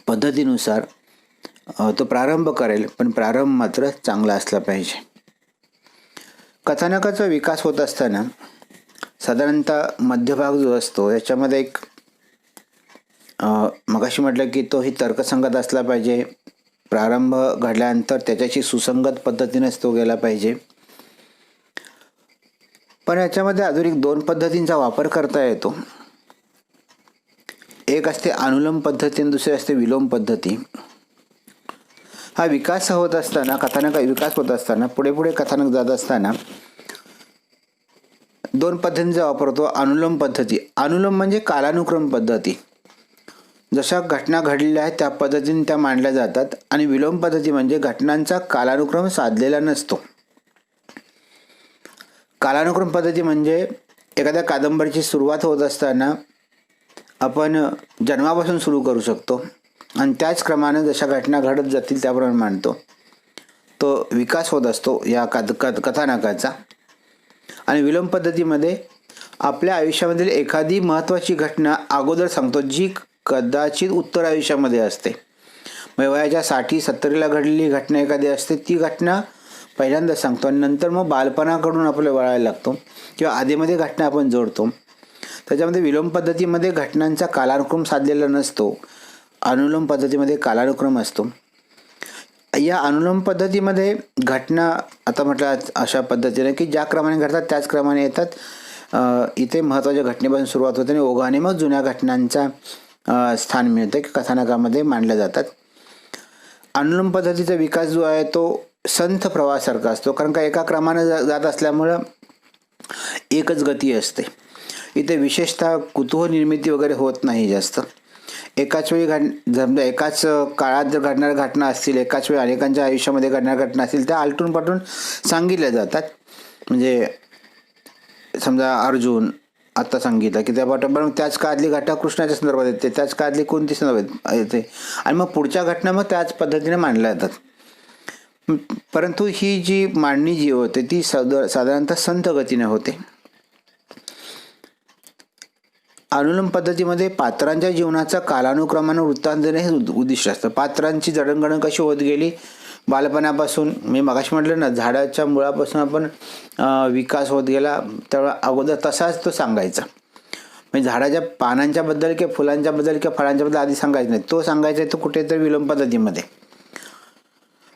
पद्धतीनुसार तो प्रारंभ करेल, पण प्रारंभ मात्र चांगला असला पाहिजे. कथानकाचा विकास होत असताना साधारणतः मध्यभाग जो असतो याच्यामध्ये एक मगाशी म्हटलं की तोही तर्कसंगत असला पाहिजे. प्रारंभ घडल्यानंतर त्याच्याशी सुसंगत पद्धतीनेच तो गेला पाहिजे. पण याच्यामध्ये अजून 2 पद्धतींचा वापर करता येतो. एक असते अनुलोम पद्धती आणि दुसरी असते विलोम पद्धती. हा विकास होत असताना, कथानक विकास होत असताना, पुढे कथानक जात असताना 2 पद्धतींचा वापर होतो. अनुलोम पद्धती. अनुलोम म्हणजे कालानुक्रम पद्धती. जशा घटना घडलेल्या आहेत त्या पद्धतीने त्या मांडल्या जातात. आणि विलोम पद्धती म्हणजे घटनांचा कालानुक्रम साधलेला नसतो. कालानुक्रम पद्धती म्हणजे एखाद्या कादंबरीची सुरुवात होत असताना आपण जन्मापासून सुरू करू शकतो आणि त्याच क्रमाने जशा घटना घडत जातील त्याप्रमाणे मांडतो. तो विकास होत असतो या कथानकाचा. आणि विलोम पद्धतीमध्ये आपल्या आयुष्यामधील एखादी महत्त्वाची घटना अगोदर सांगतो, जी कदाचित उत्तर आयुष्यामध्ये असते. म्हणजे वयाच्या 60-70ला घडलेली घटना एखादी असते, ती घटना पहिल्यांदा सांगतो आणि नंतर मग बालपणाकडून आपल्याला वळायला लागतो किंवा आधीमध्ये घटना आपण जोडतो. त्याच्यामध्ये विलोम पद्धतीमध्ये घटनांचा कालानुक्रम साधलेला नसतो. अनुलोम पद्धतीमध्ये कालानुक्रम असतो. या अनुलोम पद्धतीमध्ये घटना आता म्हटलं अशा पद्धतीने की ज्या क्रमाने घडतात त्याच क्रमाने येतात. इथे महत्त्वाच्या घटनेपासून सुरुवात होते आणि ओघाने मग जुन्या घटनांचा स्थान मिळतं की कथानकामध्ये मांडल्या जातात. अनुलोम पद्धतीचा विकास जो आहे तो संथ प्रवाहासारखा असतो, कारण का एका क्रमाने जात असल्यामुळं एकच गती असते. इथे विशेषतः कुतूहल निर्मिती वगैरे होत नाही जास्त. एकाच वेळी समजा एकाच काळात जर घडणाऱ्या घटना असतील, एकाच वेळी अनेकांच्या आयुष्यामध्ये घडणाऱ्या घटना असतील, त्या आलटून पालटून सांगितल्या जातात. म्हणजे समजा अर्जुन आत्ता सांगितलं की त्या पाठोपाठ त्याच काळातली घटना कृष्णाच्या संदर्भात येते, त्याच काळातली कोणती संदर्भात येते आणि मग पुढच्या घटना मग त्याच पद्धतीने मांडल्या जातात. परंतु ही जी मांडणी जी होते ती साधारणतः संथ गतीने होते. अनुलोम पद्धतीमध्ये पात्रांच्या जीवनाचा कालानुक्रमाने वृत्तांत देणे हे उद्दिष्ट असतं. पात्रांची जडणघडण कशी होत गेली बालपणापासून, मी मगाशी म्हटलं ना, झाडाच्या मुळापासून आपण विकास होत गेला त्यावेळेला अगोदर तसाच तो सांगायचा. म्हणजे झाडाच्या पानांच्या बद्दल किंवा फुलांच्या बद्दल किंवा फळांच्या बद्दल आधी सांगायचं नाही, तो सांगायचा आहे तो कुठेतरी विलोम पद्धतीमध्ये.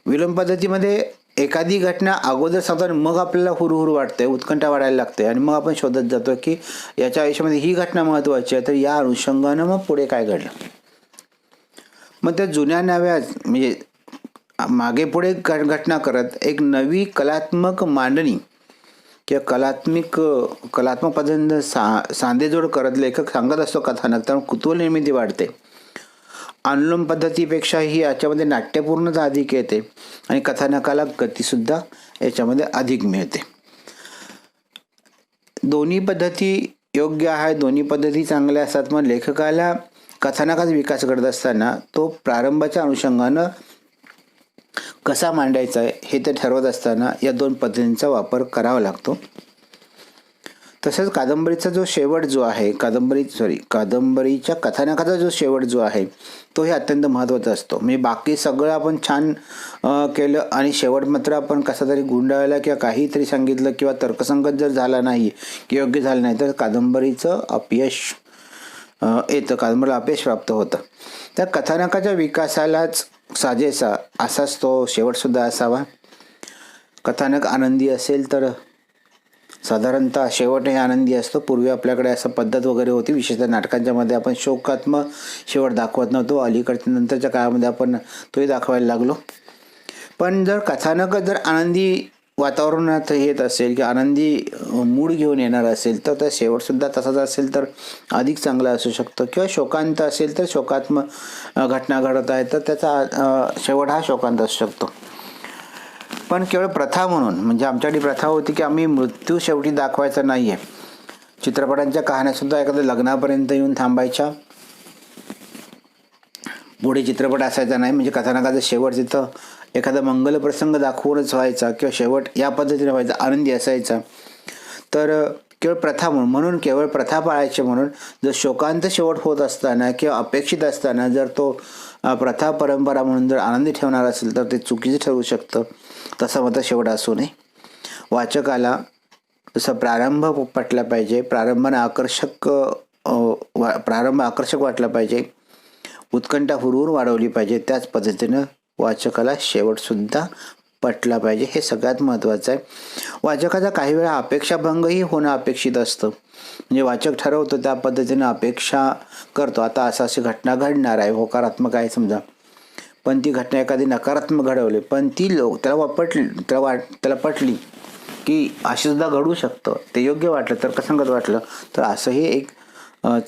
विलोम पद्धतीमध्ये एखादी घटना अगोदर सांगतो मग आपल्याला हुरहुर वाटते, उत्कंठा वाढायला लागते आणि मग आपण शोधत जातो की याच्या आयुष्यामध्ये ही घटना महत्त्वाची आहे, तर या अनुषंगानं मग पुढे काय घडलं. मग त्या जुन्या नव्या म्हणजे मागे पुढे घटना करत एक नवी कलात्मक मांडणी किंवा कलात्मक पद्धतीने सांधेजोड करत लेखक सांगत असतो कथानक, त्यामुळे कुतूहल निर्मिती वाढते. अनुलोम पद्धतीपेक्षाही याच्यामध्ये नाट्यपूर्णता अधिक येते आणि कथानकाला गतीसुद्धा याच्यामध्ये अधिक मिळते. दोन्ही पद्धती योग्य आहे, दोन्ही पद्धती चांगल्या असतात. मग लेखकाला कथानकाचा विकास करत असताना तो प्रारंभाच्या अनुषंगानं कसा मांडायचा आहे हे ते ठरवत असताना या दोन पद्धतींचा वापर करावा लागतो. तसंच कादंबरीचा जो शेवट जो आहे कादंबरीच्या कथानकाचा जो शेवट जो आहे तो हे अत्यंत महत्त्वाचा असतो. म्हणजे बाकी सगळं आपण छान केलं आणि शेवट मात्र आपण कसा तरी गुंडाळला किंवा काहीतरी सांगितलं किंवा तर्कसंगत जर झाला नाही किंवा योग्य झालं नाही तर कादंबरीचं अपयश येतं, कादंबरीला अपयश प्राप्त होतं. त्या कथानकाच्या विकासालाच साजेसा असाच तो शेवटसुद्धा असावा. कथानक आनंदी असेल तर साधारणतः शेवट हे आनंदी असतो. पूर्वी आपल्याकडे असं पद्धत वगैरे होती, विशेषतः नाटकांच्या मध्ये आपण शोकात्मक शेवट दाखवत नव्हतो. अलीकडच्या नंतरच्या काळामध्ये आपण तोही दाखवायला लागलो. पण जर कथानक जर आनंदी वातावरणात येत असेल किंवा आनंदी मूड घेऊन येणार असेल तर शेवटसुद्धा तसाच असेल तर अधिक चांगला असू शकतो. किंवा शोकांत असेल तर शोकात्मक घटना घडत आहे तर त्याचा शेवट हा शोकांत असू शकतो. पण केवळ प्रथा म्हणून, म्हणजे आमच्याकडे प्रथा होती की आम्ही मृत्यू शेवटी दाखवायचा नाही आहे. चित्रपटांच्या कहाण्यासुद्धा एखाद्या लग्नापर्यंत येऊन थांबायच्या, पुढे चित्रपट असायचा नाही. म्हणजे कथानकाचा शेवट तिथं एखादा मंगल प्रसंग दाखवूनच व्हायचा किंवा शेवट या पद्धतीने व्हायचा, आनंदी असायचा. तर केवळ प्रथा म्हणून केवळ प्रथा पाळायची म्हणून जर शोकांत शेवट होत असताना किंवा अपेक्षित असताना जर तो प्रथा परंपरा म्हणून जर आनंदी ठेवणार असेल तर ते चुकीचं ठरू शकतं. तसा मात्र शेवट असू नये. वाचकाला जसं प्रारंभ पटला पाहिजे, प्रारंभ आकर्षक वाटला पाहिजे, उत्कंठा हुरहुर वाढवली पाहिजे, त्याच पद्धतीनं वाचकाला शेवटसुद्धा पटला पाहिजे. हे सगळ्यात महत्त्वाचं आहे. वाचकाचा काही वेळा अपेक्षाभंगही होणं अपेक्षित असतं. म्हणजे वाचक ठरवतो त्या पद्धतीनं अपेक्षा करतो, आता अशी घटना घडणार आहे, होकारात्मक आहे समजा, पण ती घटना एखादी नकारात्मक घडवली पण ती त्याला पटली की अशी सुद्धा घडू शकतं, ते योग्य वाटलं, तर्कसंगत वाटलं तर असंही एक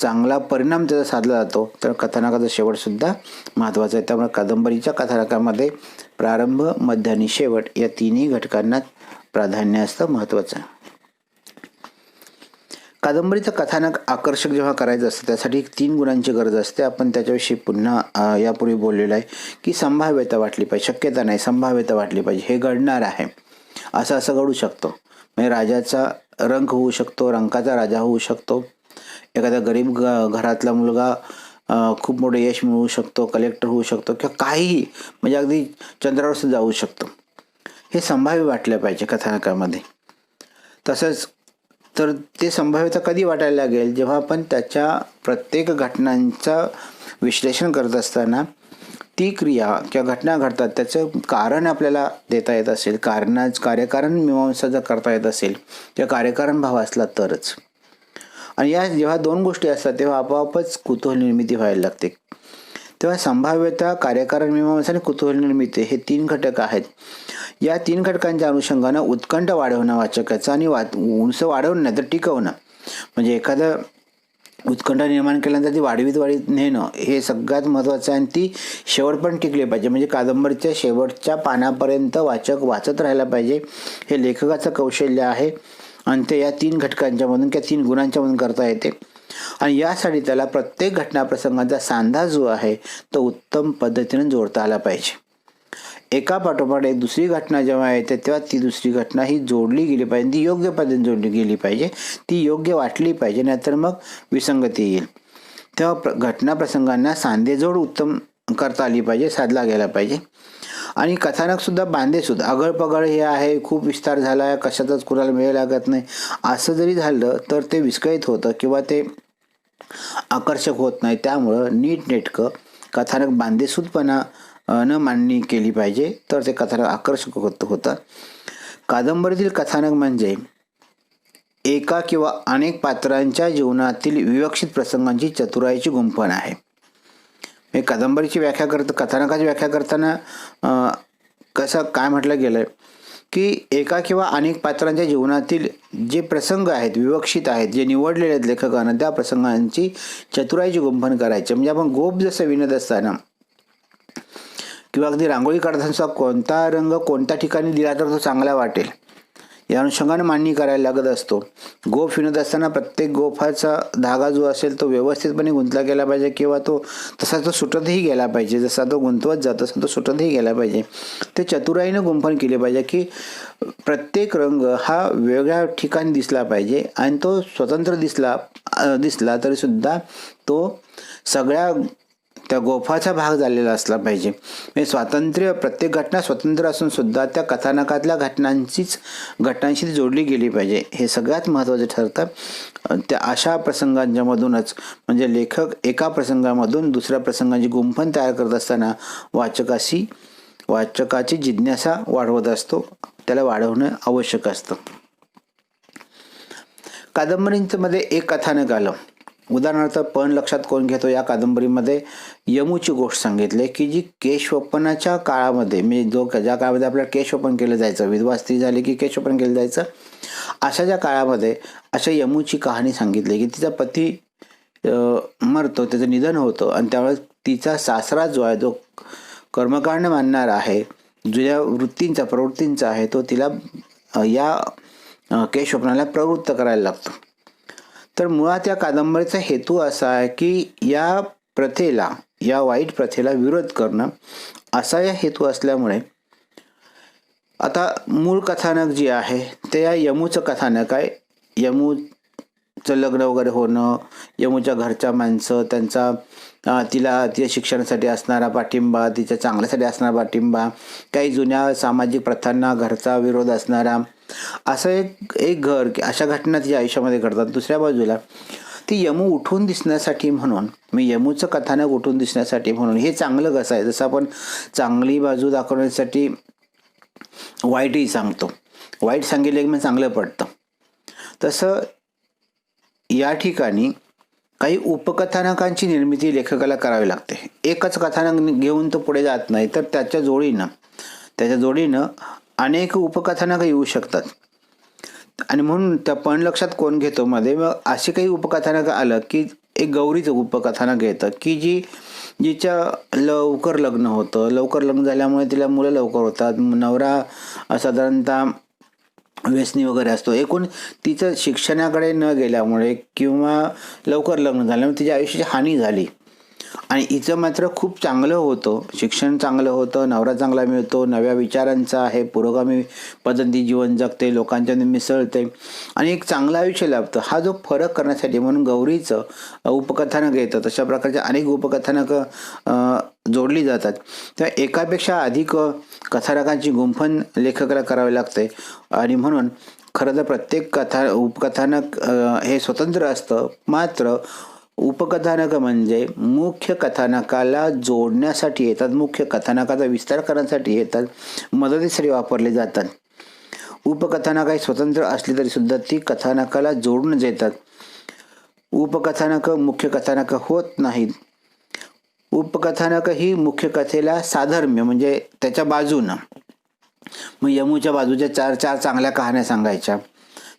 चांगला परिणाम त्याचा साधला जातो. तर कथानकाचा शेवटसुद्धा महत्त्वाचा आहे. त्यामुळे कादंबरीच्या कथानकामध्ये प्रारंभ, मध्य आणि शेवट या तिन्ही घटकांना प्राधान्य असतं, महत्त्वाचं आहे. कादंबरीचं कथानक आकर्षक जेव्हा करायचं असतं त्यासाठी 3 गुणांची गरज असते. आपण त्याच्याविषयी पुन्हा यापूर्वी बोललेलं आहे की संभाव्यता वाटली पाहिजे, शक्यता नाही संभाव्यता वाटली पाहिजे. हे घडणार आहे, असं घडू शकतं. म्हणजे राजाचा रंक होऊ शकतो, रंकाचा राजा होऊ शकतो, एखादा गरीब घरातला मुलगा खूप मोठं यश मिळवू शकतो, कलेक्टर होऊ शकतो किंवा काहीही, म्हणजे अगदी चंद्रावर सुद्धा जाऊ शकतो. हे संभाव्य वाटलं पाहिजे कथानकामध्ये. तसंच तर ते संभाव्यता कधी वाटायला लागेल, जेव्हा आपण त्याच्या प्रत्येक घटनांचं विश्लेषण करत असताना ती क्रिया किंवा घटना घडतात त्याचं कारण आपल्याला देता येत असेल, कार्यकारण मीमांसा जर करता येत असेल किंवा कार्यकारण भाव असला तरच. आणि या जेव्हा 2 गोष्टी असतात तेव्हा आपोआपच कुतूहल निर्मिती व्हायला लागते. तेव्हा संभाव्यता, कार्यकारण मीमांसा आणि कुतूहल निर्मिती हे 3 घटक आहेत. या 3 घटकांच्या अनुषंगानं उत्कंठा वाढवणं वाचकाचं आणि उंच वाढवणं नाही तर टिकवणं, म्हणजे एखादं उत्कंठा निर्माण केल्यानंतर ती वाढीत नेणं हे सगळ्यात महत्त्वाचं आहे. आणि ती शेवट पण टिकली पाहिजे, म्हणजे कादंबरीच्या शेवटच्या पानापर्यंत वाचक वाचत राहायला पाहिजे. हे लेखकाचं कौशल्य आहे आणि ते या 3 घटकांच्यामधून किंवा 3 गुणांच्यामधून करता येते. आणि यासाठी त्याला प्रत्येक घटनाप्रसंगाचा सांधा जो आहे तो उत्तम पद्धतीने जोडता आला पाहिजे. एका पाठोपाठ एक दुसरी घटना जेव्हा येते तेव्हा ती दुसरी घटना ही जोडली गेली पाहिजे, ती योग्य पद्धतीने जोडली गेली पाहिजे, ती योग्य वाटली पाहिजे, नाहीतर मग विसंगती येईल. तेव्हा घटनाप्रसंगांना सांधेजोड उत्तम करता आली पाहिजे, साधला गेला पाहिजे. आणि कथानकसुद्धा बांधेसुद्धा अगळपगळ हे आहे, खूप विस्तार झाला आहे, कशातच कुणाला वेळ लागत नाही, असं जरी झालं तर ते विस्कळीत होतं किंवा ते आकर्षक होत नाही. त्यामुळं नीटनेटकं कथानक बांधेसूदपणा न मांडणी केली पाहिजे, तर ते कथानक आकर्षक होतं. कादंबरीतील कथानक म्हणजे एका किंवा अनेक पात्रांच्या जीवनातील विवक्षित प्रसंगांची चतुराईची गुंफण आहे. कादंबरीची कथानकाची व्याख्या करताना कसं काय म्हटलं गेलं आहे की एका किंवा अनेक पात्रांच्या जीवनातील जे प्रसंग आहेत, विवक्षित आहेत, जे निवडलेले आहेत लेखकानं, त्या प्रसंगांची चतुराईची गुंफण करायची. म्हणजे आपण गोफ जसं विणत असताना किंवा अगदी रांगोळी काढताना कोणता रंग कोणत्या ठिकाणी दिला तर तो चांगला वाटेल या अनुषंगाने मांडणी करायला लागत असतो. गोफ विणत असताना प्रत्येक गोफाचा धागा जो असेल तो व्यवस्थितपणे गुंतला गेला पाहिजे किंवा तो तसा तो सुटतही गेला पाहिजे. जसा तो गुंतवत जात तसा तो सुटतही गेला पाहिजे. ते चतुराईनं गुंफण केले पाहिजे की प्रत्येक रंग हा वेगळ्या ठिकाणी दिसला पाहिजे आणि तो स्वतंत्र दिसला तरीसुद्धा तो सगळ्या त्या गोफाचा भाग झालेला असला पाहिजे. म्हणजे प्रत्येक घटना स्वतंत्र असून सुद्धा त्या कथानकातल्या घटनांशी जोडली गेली पाहिजे. हे सगळ्यात महत्त्वाचे ठरतं. त्या अशा प्रसंगांच्या मधूनच म्हणजे लेखक एका प्रसंगामधून दुसऱ्या प्रसंगाची गुंफण तयार करत असताना वाचकाची जिज्ञासा वाढवत असतो, त्याला वाढवणं आवश्यक असतं. कादंबरीमध्ये एक कथानक आलं, उदाहरणार्थ पण लक्षात कोण घेतो या कादंबरीमध्ये यमूची गोष्ट सांगितली की जी केशवपनाच्या काळामध्ये, म्हणजे ज्या काळामध्ये आपल्याला केशवपन केलं जायचं, विधवा स्त्री झाली की केशवपन केलं जायचं, अशा ज्या काळामध्ये अशा यमूची कहाणी सांगितली की तिचा पती मरतो, त्याचं निधन होतं आणि त्यावेळेस तिचा सासरा जो आहे, जो कर्मकांड मानणार आहे, जुन्या प्रवृत्तींचा आहे, तो तिला या केशवपनाला प्रवृत्त करायला लागतो. तर मुळात या कादंबरीचा हेतू असा आहे की या वाईट प्रथेला विरोध करणं, असा या हेतू असल्यामुळे आता मूळ कथानक जे आहे ते या यमूचं कथानक आहे. यमूचं लग्न वगैरे होणं, यमूच्या घरच्या माणसं तिच्या शिक्षणासाठी असणारा पाठिंबा, तिच्या चांगल्यासाठी असणारा पाठिंबा, काही जुन्या सामाजिक प्रथांना घरचा विरोध असणारा, असं एक घर अशा घटना तिच्या आयुष्यामध्ये घडतात. दुसऱ्या बाजूला ती यमू उठून दिसण्यासाठी म्हणून, यमूचं कथानक उठून दिसण्यासाठी म्हणून हे चांगलं कसं आहे, जसं आपण चांगली बाजू दाखवण्यासाठी वाईटही सांगतो, वाईट सांगितलं की मग चांगलं पडतं, तसं या ठिकाणी काही उपकथानकांची निर्मिती लेखकाला करावी लागते. एकच कथानक घेऊन तो पुढे जात नाही, तर त्याच्या जोडीनं अनेक उपकथानक येऊ शकतात. आणि म्हणून त्या पण लक्षात कोण घेतो मध्ये मग असे काही उपकथानक आलं की एक गौरीचं उपकथानक येतं की जिच्या लवकर लग्न होतं, लवकर लग्न झाल्यामुळे तिला मुलं लवकर होतात, नवरा साधारणतः व्यसनी वगैरे असतो, एकूण तिचं शिक्षणाकडे न गेल्यामुळे किंवा लवकर लग्न झाल्यामुळे तिच्या आयुष्याची हानी झाली. आणि हिचं मात्र खूप चांगलं होतं, शिक्षण चांगलं होतं, नवरा चांगला मिळतो, नव्या विचारांचा आहे, पुरोगामी पद्धती जीवन जगते, लोकांच्या मिसळते आणि एक चांगलं आयुष्य लाभतं. हा जो फरक करण्यासाठी म्हणून गौरीचं उपकथानक येतं. तशा प्रकारचे अनेक उपकथानकं जोडली जातात. तर एकापेक्षा अधिक कथानकांची गुंफण लेखकाला करावी लागते आणि म्हणून खरं तर प्रत्येक उपकथानक हे स्वतंत्र असतं. मात्र उपकथानक म्हणजे मुख्य कथानकाला जोडण्यासाठी येतात, मुख्य कथानकाचा विस्तार करण्यासाठी येतात, मदतीसाठी वापरले जातात. उपकथानक काही स्वतंत्र असली तरी सुद्धा ती कथानकाला जोडून येतात. उपकथानक मुख्य कथानक होत नाहीत. उपकथानक ही मुख्य कथेला साधर्म्य म्हणजे त्याच्या बाजूनं, मग यमूच्या बाजूच्या चार चांगल्या कहाण्या सांगायच्या,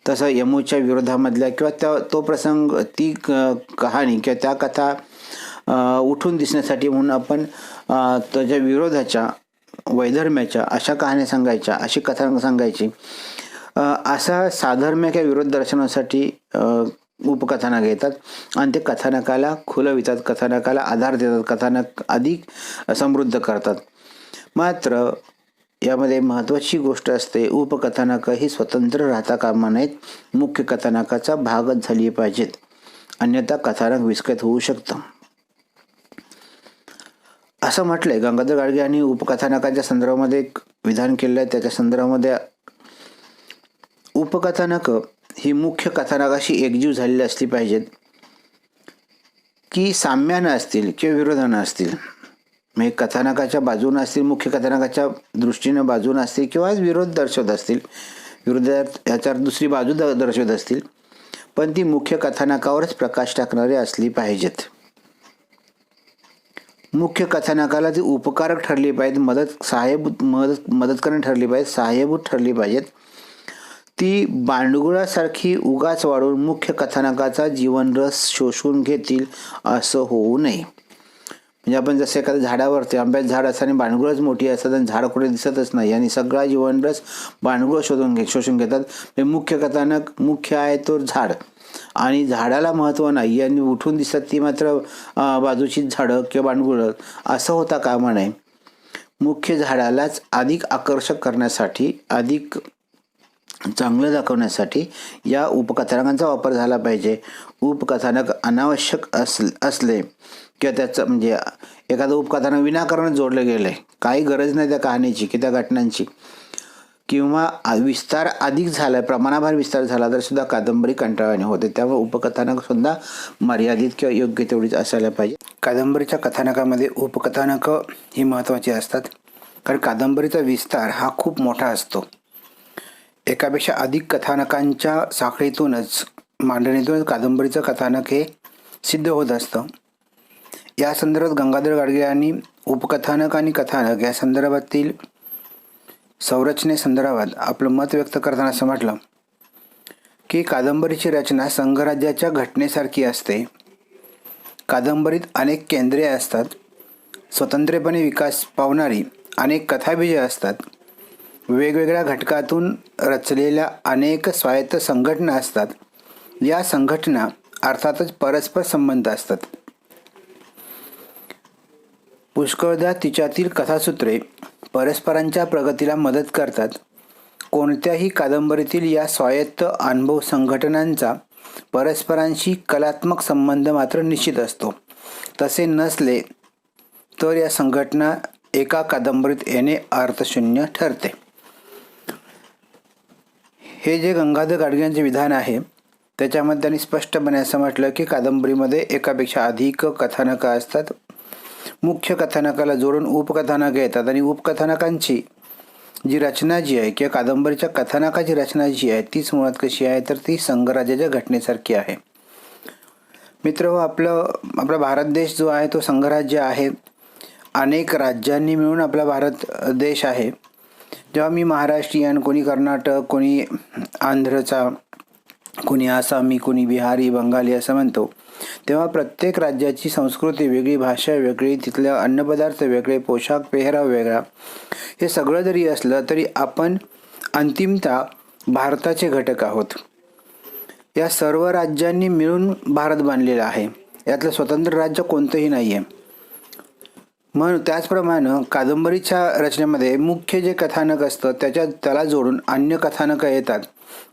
तसं यमूच्या विरोधामधल्या किंवा तो प्रसंग, ती कहाणी किंवा त्या कथा उठून दिसण्यासाठी म्हणून आपण त्याच्या विरोधाच्या, वैधर्म्याच्या अशा कहाण्या सांगायच्या, अशी कथा सांगायची. असा साधर्म्य किंवा विरोध दर्शनासाठी उपकथानक येतात आणि ते कथानकाला खुलवितात, कथानकाला आधार देतात, कथानक अधिक समृद्ध करतात. मात्र यामध्ये महत्त्वाची गोष्ट असते, उपकथानक ही स्वतंत्र राहता कामा नयेत, मुख्य कथानकाचा भागच झाली पाहिजेत, अन्यथा कथानक विस्कळीत होऊ शकतं. असं म्हटलंय गंगाधर गाडगे यांनी उपकथानकाच्या संदर्भामध्ये एक विधान केलेलं आहे. त्याच्या संदर्भामध्ये उपकथानक ही मुख्य कथानकाशी एकजीव झालेली असली पाहिजेत. की साम्यानं असतील किंवा विरोधानं असतील. म्हणजे कथानकाच्या बाजूनं असतील, मुख्य कथानकाच्या दृष्टीनं बाजूनं असतील किंवा विरोध दर्शवत असतील, विरोधात याच्यावर दुसरी बाजू दर्शवत असतील, पण ती मुख्य कथानकावरच प्रकाश टाकणारी असली पाहिजेत. मुख्य कथानकाला ती उपकारक ठरली पाहिजेत, मदत करणे ठरली पाहिजे, सहाय्यभूत ठरली पाहिजेत. ती बांडगुळासारखी उगाच वाढून मुख्य कथानकाचा जीवनरस शोषून घेतील असं होऊ नये. म्हणजे आपण जसं एखाद्या झाडावरती आंब्याचं झाड असताना बांडगुळच मोठी असतात आणि झाड कुठे दिसतच नाही आणि सगळा जीवनरस बांडगुळ शोषून घेतात. मुख्य कथानक मुख्य आहे तो झाड आणि झाडाला महत्त्व नाही आणि उठून दिसतात ती मात्र बाजूची झाडं किंवा बांडगुळं, असं होता कामा नये. मुख्य झाडालाच अधिक आकर्षक करण्यासाठी, अधिक चांगलं दाखवण्यासाठी या उपकथानकांचा वापर झाला पाहिजे. उपकथानक अनावश्यक असले किंवा त्याचं म्हणजे एखादं उपकथानक विनाकारण जोडलं गेलं आहे, काही गरज नाही त्या कहाणीची की त्या घटनांची, किंवा विस्तार अधिक झाला, प्रमाणाबाहेर विस्तार झाला तर सुद्धा कादंबरी कंटाळवाणी होते. त्यामुळे उपकथानक सुद्धा मर्यादित किंवा योग्य तेवढीच असायला पाहिजे. कादंबरीच्या कथानकामध्ये उपकथानकं ही महत्त्वाची असतात, कारण कादंबरीचा विस्तार हा खूप मोठा असतो. एकापेक्षा अधिक कथानकांच्या साखळीतूनच, मांडणीतूनच कादंबरीचं कथानक हे सिद्ध होत असतं. या संदर्भात गंगाधर गाडगीळ यांनी उपकथानक आणि कथानक या संदर्भातील संरचनेसंदर्भात आपलं मत व्यक्त करताना असं म्हटलं की कादंबरीची रचना संघराज्याच्या घटनेसारखी असते. कादंबरीत अनेक केंद्रे असतात, स्वतंत्रपणे विकास पावणारी अनेक कथाबीजे असतात, वेगवेगळ्या घटकातून रचलेल्या अनेक स्वायत्त संघटना असतात. या संघटना अर्थातच परस्पर संबंध असतात. पुष्कळदा तिच्यातील कथासूत्रे परस्परांच्या प्रगतीला मदत करतात. कोणत्याही कादंबरीतील या स्वायत्त अनुभव संघटनांचा परस्परांशी कलात्मक संबंध मात्र निश्चित असतो. तसे नसले तर या संघटना एका कादंबरीत येणे अर्थशून्य ठरते. हे जे गंगाधर गाडगीळांचे विधान आहे त्याच्यामध्ये त्यांनी स्पष्टपणे असं म्हटलं की कादंबरीमध्ये एकापेक्षा अधिक कथानकं असतात. मुख्य कथानकाला जोडून उपकथानकं येतात आणि उपकथानकांची जी रचना जी आहे किंवा कादंबरीच्या कथानकाची रचना जी आहे तीच मुळात कशी आहे तर ती संघराज्याच्या घटनेसारखी आहे. मित्र, आपला भारत देश जो आहे तो संघराज्य आहे. अनेक राज्यांनी मिळून आपला भारत देश आहे. जेव्हा मी महाराष्ट्रीयन, कोणी कर्नाटक, कोणी आंध्रचा, कोणी आसामी, कोणी बिहारी, बंगाली असं म्हणतो, तेव्हा प्रत्येक राज्याची संस्कृती वेगळी, भाषा वेगळी, तिथले अन्नपदार्थ वेगळे, पोशाख पेहराव वेगळा, हे सगळं जरी असलं तरी आपण अंतिमतः भारताचे घटक आहोत. या सर्व राज्यांनी मिळून भारत बांधलेला आहे. यातलं स्वतंत्र राज्य कोणतंही नाही आहे. म्हणून त्याचप्रमाणे कादंबरीच्या रचनेमध्ये मुख्य जे कथानक असतं त्याला जोडून अन्य कथानकं येतात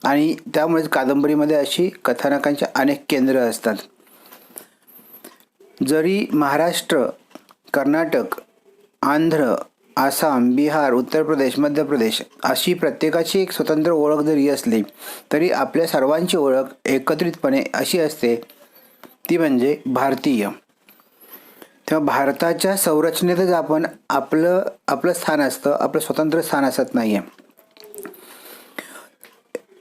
आणि त्यामुळे कादंबरीमध्ये अशी कथानकांची अनेक केंद्र असतात. जरी महाराष्ट्र, कर्नाटक, आंध्र, आसाम, बिहार, उत्तर प्रदेश, मध्य प्रदेश अशी प्रत्येकाची एक स्वतंत्र ओळख जरी असली तरी आपल्या सर्वांची ओळख एकत्रितपणे अशी असते, ती म्हणजे भारतीय. तेव्हा भारताच्या संरचनेतच आपण आपलं स्थान असतं, आपलं स्वतंत्र स्थान असत नाही आहे.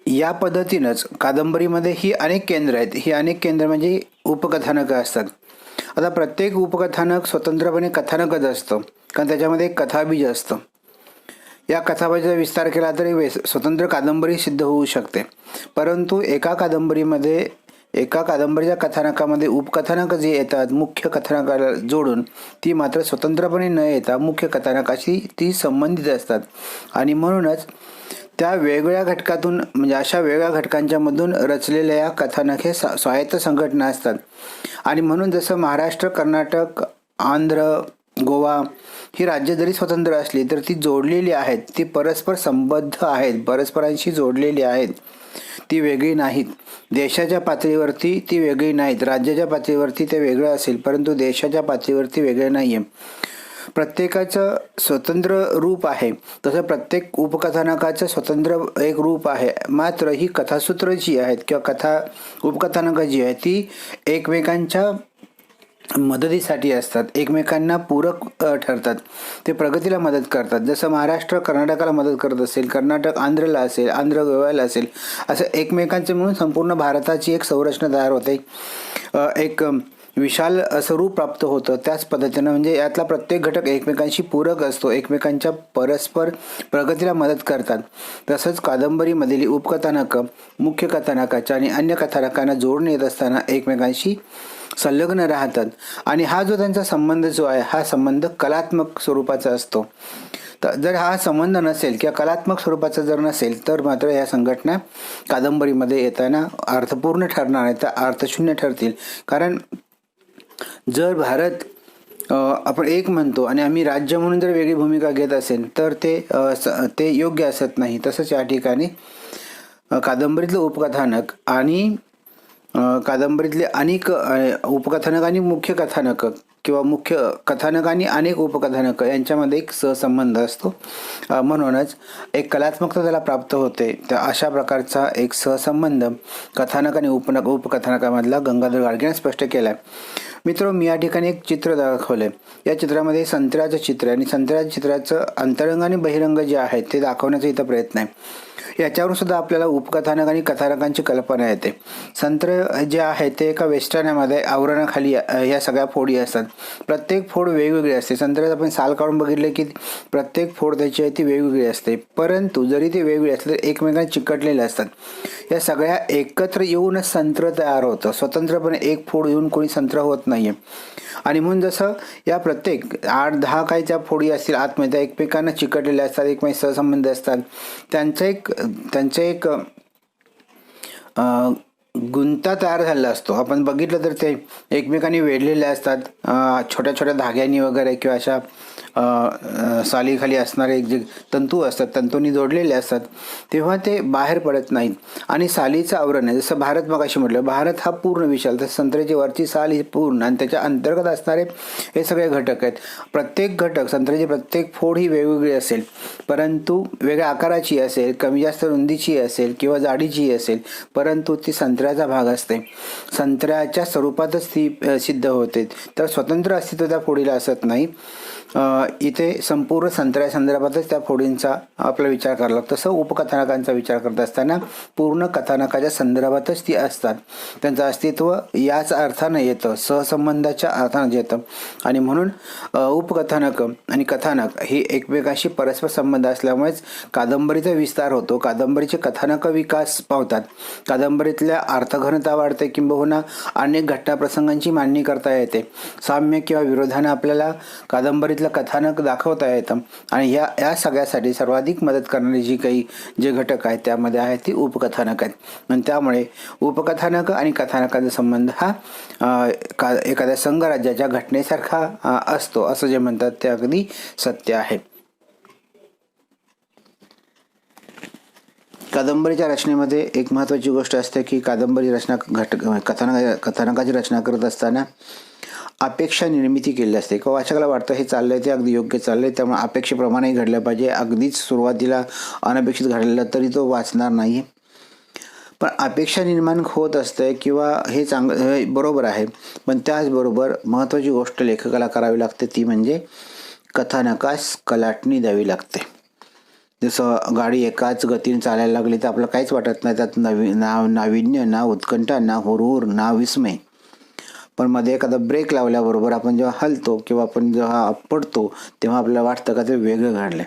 या पद्धतीनंच कादंबरीमध्ये ही अनेक केंद्र आहेत. ही अनेक केंद्र म्हणजे उपकथानकं असतात. आता प्रत्येक उपकथानक स्वतंत्रपणे कथानकच असतं, कारण त्याच्यामध्ये एक कथाबीज असतं. या कथाबीजाचा विस्तार केला तरी स्वतंत्र कादंबरी सिद्ध होऊ शकते. परंतु एका कादंबरीच्या कथानकामध्ये उपकथानकं जे येतात मुख्य कथानकाला जोडून, ती मात्र स्वतंत्रपणे न येता मुख्य कथानकाशी ती संबंधित असतात आणि म्हणूनच त्या वेगवेगळ्या घटकातून म्हणजे अशा वेगळ्या घटकांच्या मधून रचलेल्या या कथानक हे स्वायत्त संघटना असतात. आणि म्हणून जसं महाराष्ट्र, कर्नाटक, आंध्र, गोवा ही राज्य जरी स्वतंत्र असली तर ती जोडलेली आहेत, ती परस्पर संबद्ध आहेत, परस्परांशी जोडलेली आहेत, ती वेगळी नाहीत. देशाच्या पातळीवरती ती वेगळी नाहीत. राज्याच्या पातळीवरती ते वेगळं असेल परंतु देशाच्या पातळीवरती वेगळे नाही आहे. प्रत्येकाचं स्वतंत्र रूप आहे, तसं प्रत्येक उपकथानकाचं स्वतंत्र एक रूप आहे. मात्र ही कथासूत्र जी आहेत किंवा उपकथानकं जी आहेत ती एकमेकांच्या मदतीसाठी असतात, एकमेकांना पूरक ठरतात, ते प्रगतीला मदत करतात. जसं महाराष्ट्र कर्नाटकाला मदत करत असेल, कर्नाटक आंध्रला असेल, आंध्र गोव्याला असेल, असं एकमेकांचे मिळून संपूर्ण भारताची एक संरचना तयार होते, एक विशाल स्वरूप प्राप्त होतं. त्याच पद्धतीनं म्हणजे यातला प्रत्येक घटक एकमेकांशी पूरक असतो, एकमेकांच्या परस्पर प्रगतीला मदत करतात. तसंच कादंबरीमधील उपकथानकं मुख्य कथानकाच्या आणि अन्य कथानकांना जोडून येत असताना एकमेकांशी संलग्न राहतात. आणि हा जो त्यांचा संबंध जो आहे हा संबंध कलात्मक स्वरूपाचा असतो. तर जर हा संबंध नसेल किंवा कलात्मक स्वरूपाचा जर नसेल तर मात्र या संघटना कादंबरीमध्ये येताना अर्थपूर्ण ठरणार नाही, तर अर्थशून्य ठरतील. कारण जर भारत आपण एक म्हणतो आणि आम्ही राज्य म्हणून जर वेगळी भूमिका घेत असेल तर ते योग्य असत नाही. तसंच या ठिकाणी कादंबरीतलं उपकथानक आणि कादंबरीतले अनेक उपकथानक आणि मुख्य कथानक किंवा मुख्य कथानक आणि अनेक उपकथानक यांच्यामध्ये एक सहसंबंध असतो. म्हणूनच एक कलात्मकता त्याला प्राप्त होते. तर अशा प्रकारचा एक सहसंबंध कथानक आणि उपकथानकामधला गंगाधर गाडगीने स्पष्ट केला आहे. मित्रांनो, मी या ठिकाणी एक चित्र दाखवलं आहे. या चित्रामध्ये संत्र्याचं चित्र आहे आणि संत्र्याच्या चित्राचं अंतरंग आणि बहिरंग जे आहेत ते दाखवण्याचा इथं प्रयत्न आहे. याच्यावरून सुद्धा आपल्याला उपकथानक आणि कथानकांची कल्पना येते. संत्र जे आहे ते एका वेष्टनामध्ये आवरणाखाली या सगळ्या फोडी असतात. प्रत्येक फोड वेगवेगळी असते. संत्र्याचं आपण साल काढून बघितले की प्रत्येक फोड त्याची आहे ती वेगवेगळी असते, परंतु जरी ते वेगवेगळे असले तर एकमेकांना चिकटलेले असतात. या सगळ्या एकत्र येऊनच संत्र तयार होतं. स्वतंत्रपणे एक फोड येऊन कोणी संत्र होत नाहीये. आणि म्हणून जसं या प्रत्येक 8-10 काही ज्या फोडी असतील आतमध्ये त्या एकमेकांना चिकटलेल्या असतात, एकमेक सहसंबंध असतात, त्यांचे एक गुंता तयार झालेला असतो. आपण बघितलं तर ते एकमेकांनी वेढलेले असतात, छोट्या छोट्या धाग्यांनी वगैरे किंवा अशा सालीखाली असणारे जे तंतू असतात तंतूंनी जोडलेले असतात, तेव्हा ते बाहेर पडत नाहीत. आणि सालीचं आवरण आहे, जसं भारत मगाशी म्हटलं, भारत हा पूर्ण विशाल, तर संत्र्याची वरची साल ही पूर्ण आणि त्याच्या अंतर्गत असणारे हे सगळे घटक आहेत. प्रत्येक घटक संत्र्याची प्रत्येक फोड ही वेगवेगळी असेल, परंतु वेगळ्या आकाराची असेल, कमी जास्त रुंदीची असेल किंवा जाडीची असेल, परंतु ती संत्र्याचा भाग असते. संत्र्याच्या स्वरूपातच ती सिद्ध होते. तर स्वतंत्र अस्तित्व त्या फोडीला असत नाही. इथे संपूर्ण संत्र्या संदर्भातच त्या फोडींचा आपला विचार करावा लागतो. तसं उपकथानकांचा विचार करत असताना पूर्ण कथानकाच्या संदर्भातच ती असतात. त्यांचं अस्तित्व याच अर्थानं येतं, सहसंबंधाच्या अर्थानं येतं. आणि म्हणून उपकथानक आणि कथानक ही एकमेकांशी परस्पर संबंध असल्यामुळेच कादंबरीचा विस्तार होतो, कादंबरीचे कथानक विकास पावतात, कादंबरीतल्या अर्थघनता वाढते, किंबहुना अनेक घटनाप्रसंगांची मांडणी करता येते. साम्य किंवा विरोधानं आपल्याला कादंबरीतलं कथानक दाखवता येतं. आणि या सगळ्यासाठी सर्वाधिक मदत करणारी जे घटक आहेत त्यामध्ये आहेत ती उपकथानक आहेत. आणि त्यामुळे उपकथानक आणि कथानकाचा संबंध हा एखाद्या संघराज्याच्या घटनेसारखा असतो असं जे म्हणतात ते अगदी सत्य आहे. कादंबरीच्या रचनेमध्ये एक महत्त्वाची गोष्ट असते की कादंबरी रचना कथानकाची रचना करत असताना अपेक्षा निर्मिती केली असते. किंवा वाचकाला वाटतं हे चाललंय ते अगदी योग्य चाललंय, त्यामुळे अपेक्षेप्रमाणे घडलं पाहिजे. अगदीच सुरुवातीला अनपेक्षित घडलेलं तरी तो वाचणार नाही. पण अपेक्षा निर्माण होत असते किंवा हे हे बरोबर आहे, पण त्याचबरोबर महत्त्वाची गोष्ट लेखकाला करावी लागते ती म्हणजे कथानकास कलाटणी द्यावी लागते. जसं गाडी एकाच गतीने चालायला लागली तर आपलं काहीच वाटत नाही, त्यात नाविन्य ना उत्कंठा ना हुरहुर ना विस्मय. पण मध्ये एखादा ब्रेक लावल्याबरोबर आपण जेव्हा हलतो किंवा आपण जेव्हा पडतो तेव्हा आपल्याला वाटतं का ते वेगळं घडलंय.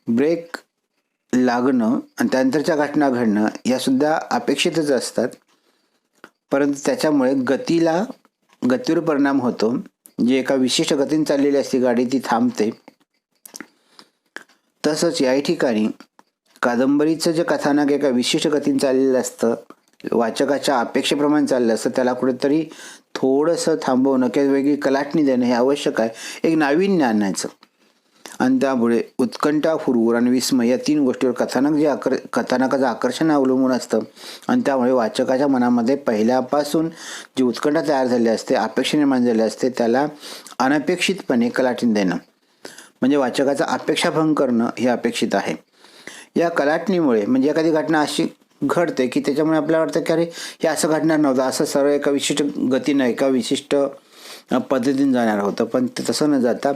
ब्रेक लागणं आणि त्यानंतरच्या घटना घडणं या सुद्धा अपेक्षितच असतात, परंतु त्याच्यामुळे गतीवर परिणाम होतो. जी एका विशिष्ट गतीने चाललेली असते गाडी ती थांबते. तसंच या ठिकाणी कादंबरीचं जे कथानक एका विशिष्ट गतीने चाललेलं असतं, वाचकाच्या अपेक्षेप्रमाणे चाललं असतं, त्याला कुठेतरी थोडंसं थांबवणं किंवा वेगळी कलाटणी देणं हे आवश्यक आहे, एक नाविन्य आणायचं. आणि त्यामुळे उत्कंठा, हुरहुर आणि विस्मय या 3 गोष्टीवर कथानकाचं आकर्षण अवलंबून असतं. आणि त्यामुळे वाचकाच्या मनामध्ये पहिल्यापासून जी उत्कंठा तयार झाली असते, अपेक्षा निर्माण झाली असते, त्याला अनपेक्षितपणे कलाटणी देणं म्हणजे वाचकाचा अपेक्षाभंग करणं हे अपेक्षित आहे. या कलाटणीमुळे म्हणजे एखादी घटना अशी घडते की त्याच्यामुळे आपल्याला वाटतं की अरे हे असं घडणार नव्हतं, असं सरळ एका विशिष्ट गतीनं एका विशिष्ट पद्धतीने जाणार होतं. पण ते तसं न जाता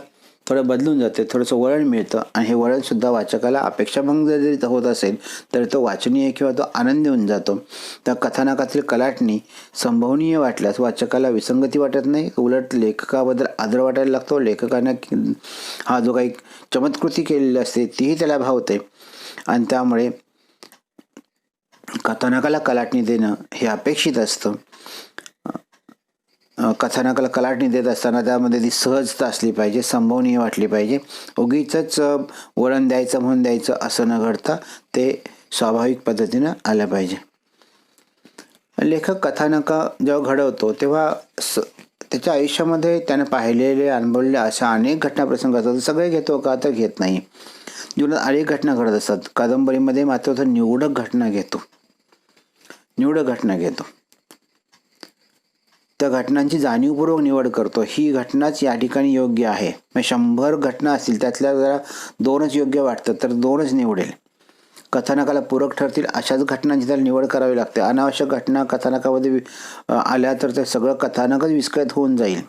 थोडं बदलून जाते, थोडंसं वळण मिळतं आणि हे वळणसुद्धा वाचकाला अपेक्षाभंग जरी होत असेल तर तो वाचनीय किंवा तो आनंद होऊन जातो. त्या कथानकातील कलाटणी संभवनीय वाटल्यास वाचकाला विसंगती वाटत नाही, उलट लेखकाबद्दल आदर वाटायला लागतो. लेखकानं हा जो काही चमत्कृती केलेली असते तीही त्याला भावते आणि त्यामुळे कथानकाला कलाटणी देणं हे अपेक्षित असतं. कथानकाला कलाटणी देत असताना त्यामध्ये ती सहजता असली पाहिजे, संभवनीय वाटली पाहिजे. उगीचच वळण द्यायचं म्हणून द्यायचं असं न घडता ते स्वाभाविक पद्धतीनं आलं पाहिजे. लेखक कथानक जेव्हा घडवतो तेव्हा त्याच्या आयुष्यामध्ये त्याने पाहिलेले अनुभवलेले अशा अनेक घटना प्रसंग असतात. सगळे घेतो का तर घेत नाही. जीवनात अनेक घटना घडत असतात. कादंबरीमध्ये मात्र तो निवडक घटना घेतो. त्या घटनांची जाणीवपूर्वक निवड करतो. ही घटनाच या ठिकाणी योग्य आहे. 100 घटना असतील त्यातल्या जरा 2च योग्य वाटतं तर 2च निवडेल. कथानकाला पूरक ठरतील अशाच घटनांची त्याला निवड करावी लागते. अनावश्यक घटना कथानकामध्ये आल्या तर ते सगळं कथानकच विस्कळीत होऊन जाईल.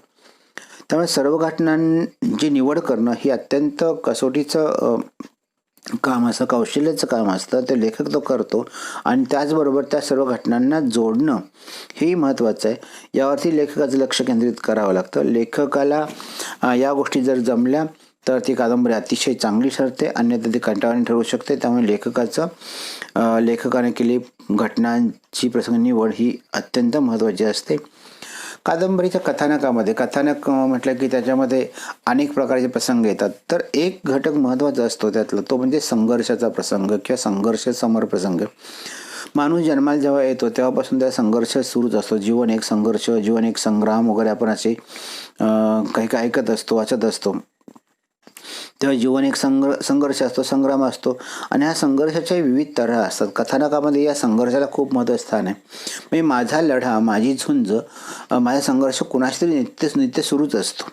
त्यामुळे सर्व घटनांची निवड करणं ही अत्यंत कसोटीचं काम असं कौशल्याचं काम असतं. ते लेखक तो करतो आणि त्याचबरोबर त्या सर्व घटनांना जोडणं हेही महत्त्वाचं आहे. यावरती लेखकाचं लक्ष केंद्रित करावं लागतं. लेखकाला या गोष्टी जर जमल्या तर ती कादंबरी अतिशय चांगली ठरते, अन्यथा ती कंटाळवाणी ठरू शकते. त्यामुळे लेखकाने केली घटनांची प्रसंग निवड ही अत्यंत महत्त्वाची असते. कादंबरीच्या कथानकामध्ये कथानक म्हटलं की त्याच्यामध्ये अनेक प्रकारचे प्रसंग येतात. तर एक घटक महत्त्वाचा असतो त्यातला, तो म्हणजे संघर्षाचा प्रसंग किंवा संघर्ष समर प्रसंग. माणूस जन्माला जेव्हा येतो तेव्हापासून त्या संघर्ष सुरूच असतो. जीवन एक संघर्ष, जीवन एक संग्राम वगैरे आपण असे काही काही ऐकत असतो, वाचत असतो. तेव्हा जीवन एक संघर्ष असतो, संग्राम असतो आणि ह्या संघर्षाचे विविध तऱ्हा असतात. कथानकामध्ये या संघर्षाला खूप महत्त्वाचं स्थान आहे. म्हणजे माझा लढा, माझी झुंज, माझा संघर्ष कुणाशी तरी नित्य सुरूच असतो.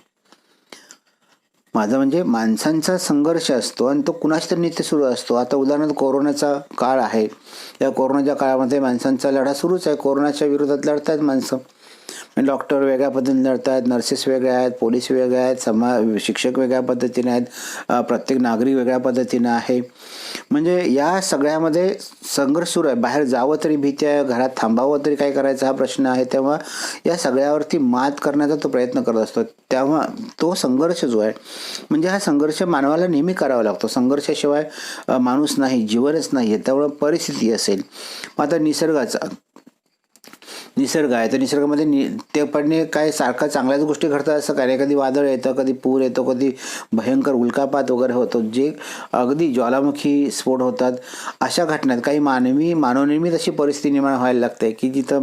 माझा म्हणजे माणसांचा संघर्ष असतो आणि तो कुणाशी तरी नित्य सुरू असतो. आता उदाहरणार्थ कोरोनाचा काळ आहे. या कोरोनाच्या काळामध्ये माणसांचा लढा सुरूच आहे. कोरोनाच्या विरोधात लढतायत माणसं. डॉक्टर वेगळ्या पद्धतीने लढत आहेत, नर्सेस वेगळ्या आहेत, पोलीस वेगळ्या आहेत, शिक्षक वेगळ्या पद्धतीने आहेत, प्रत्येक नागरिक वेगळ्या पद्धतीनं आहे. म्हणजे या सगळ्यामध्ये संघर्ष सुरू आहे. बाहेर जावं तरी भीती आहे, घरात थांबावं तरी काय करायचं हा प्रश्न आहे. तेव्हा या सगळ्यावरती मात करण्याचा तो प्रयत्न करत असतो. तेव्हा तो संघर्ष जो आहे म्हणजे हा संघर्ष मानवाला नेहमी करावा लागतो. संघर्षाशिवाय माणूस नाही, जीवनच नाही आहे. त्यामुळं परिस्थिती असेल. मग आता निसर्ग आहे तर निसर्गामध्ये ते पडणे काय सारखा चांगल्याच गोष्टी घडतात असं काय नाही. कधी वादळ येतं, कधी पूर येतो, कधी भयंकर उल्कापात वगैरे होतो, जे अगदी ज्वालामुखी स्फोट होतात. अशा घटनात काही मानवनिर्मित अशी परिस्थिती निर्माण व्हायला लागते की जिथं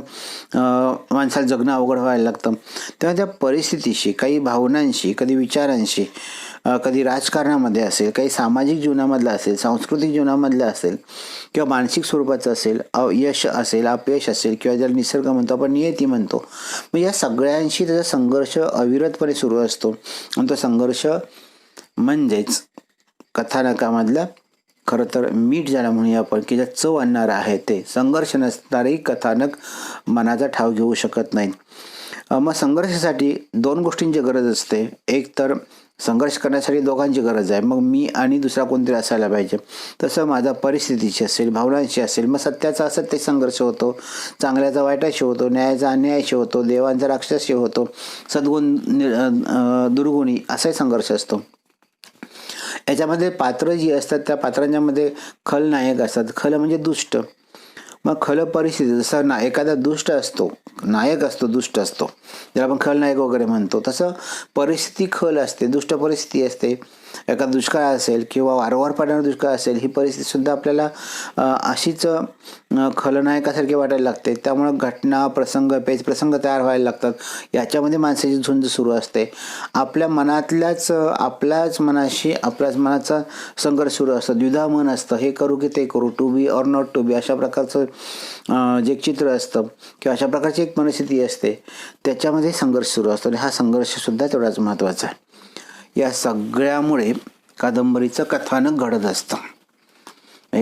माणसाला जगणं अवघड व्हायला लागतं. तेव्हा त्या परिस्थितीशी, काही भावनांशी, कधी विचारांशी, कधी राजकारणामध्ये असेल, काही सामाजिक जीवनामधलं असेल, सांस्कृतिक जीवनामधलं असेल किंवा मानसिक स्वरूपाचं असेल, यश असेल, अपयश असेल किंवा ज्याला निसर्ग म्हणतो आपण, नियती म्हणतो. मग या सगळ्यांशी त्याचा संघर्ष अविरतपणे सुरू असतो आणि तो संघर्ष म्हणजेच कथानकामधला खरं तर मीठ ज्याला म्हणूया आपण की ज्या चव आणणारं आहे ते. संघर्ष नसणारही कथानक मनाचा ठाव घेऊ शकत नाहीत. मग संघर्षासाठी 2 गोष्टींची गरज असते. एक तर संघर्ष करण्यासाठी दोघांची गरज आहे. मग मी आणि दुसरा कोणतरी असायला पाहिजे. तसं माझा परिस्थितीशी असेल, भावनांशी असेल. मग सत्याचा असत्य संघर्ष होतो, चांगल्याचा वाईटाशी होतो, न्यायाचा अन्यायाशी होतो, देवांचा राक्षसाशी होतो, सद्गुण दुर्गुणी असाही संघर्ष असतो. याच्यामध्ये पात्र जी असतात त्या पात्रांच्यामध्ये खलनायक असतात. खल म्हणजे दुष्ट. मग खल परिस्थिती, जसं एखादा दुष्ट असतो, नायक असतो, दुष्ट असतो, ज्याला आपण खलनायक वगैरे म्हणतो, तसं परिस्थिती खल असते, दुष्ट परिस्थिती असते. एखादा दुष्काळ असेल किंवा वारंवार पडणारा दुष्काळ असेल, ही परिस्थितीसुद्धा आपल्याला अशीच खलनायकासारखी वाटायला लागते. त्यामुळं घटना, प्रसंग तयार व्हायला लागतात. याच्यामध्ये माणसाची झुंज सुरू असते. आपल्याच मनाशी, आपल्याच मनाचा संघर्ष सुरू असतो. द्विधा मन असतं, हे करू की ते करू, to be or not to be, अशा प्रकारचं जे चित्र असतं किंवा अशा प्रकारची एक मनस्थिती असते, त्याच्यामध्ये संघर्ष सुरू असतो आणि हा संघर्षसुद्धा तेवढाच महत्त्वाचा आहे. या सगळ्यामुळे कादंबरीचं कथानक घडत असतं.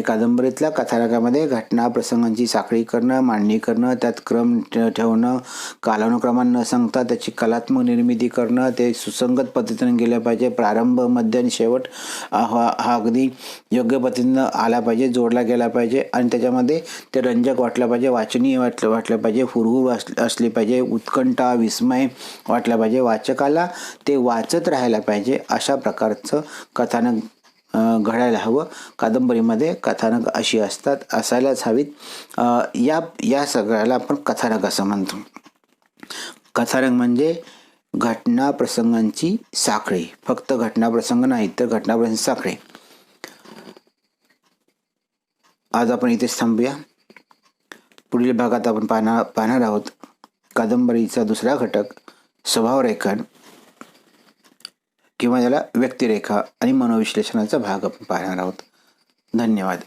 कादंबरीतल्या कथानकामध्ये घटना प्रसंगांची साखळी करणं, मांडणी करणं, त्यात क्रम ठेवणं, कालानुक्रमानं न सांगता त्याची कलात्मक निर्मिती करणं, ते सुसंगत पद्धतीने गेलं पाहिजे. प्रारंभ, मध्य आणि शेवट हा अगदी योग्य पद्धतीनं आला पाहिजे, जोडला गेला पाहिजे आणि त्याच्यामध्ये ते रंजक वाटलं पाहिजे, वाचनीय वाटलं पाहिजे, हुरहूर असली पाहिजे, उत्कंठा, विस्मय वाटलं पाहिजे, वाचकाला ते वाचत राहायला पाहिजे. अशा प्रकारचं कथानक घडायला हवं. कादंबरीमध्ये कथानक अशी असायलाच हवीत. या सगळ्याला आपण कथानक असं म्हणतो. कथानक म्हणजे घटना प्रसंगांची साखळी, फक्त घटना प्रसंग नाही तर घटना प्रसंग साखळी. आज आपण इथेच थांबूया. पुढील भागात आपण पाहणार आहोत कादंबरीचा दुसरा घटक, स्वभावरेखन किंवा याला व्यक्तिरेखा आणि मनोविश्लेषणाचा भाग आपण पाहणार आहोत. धन्यवाद.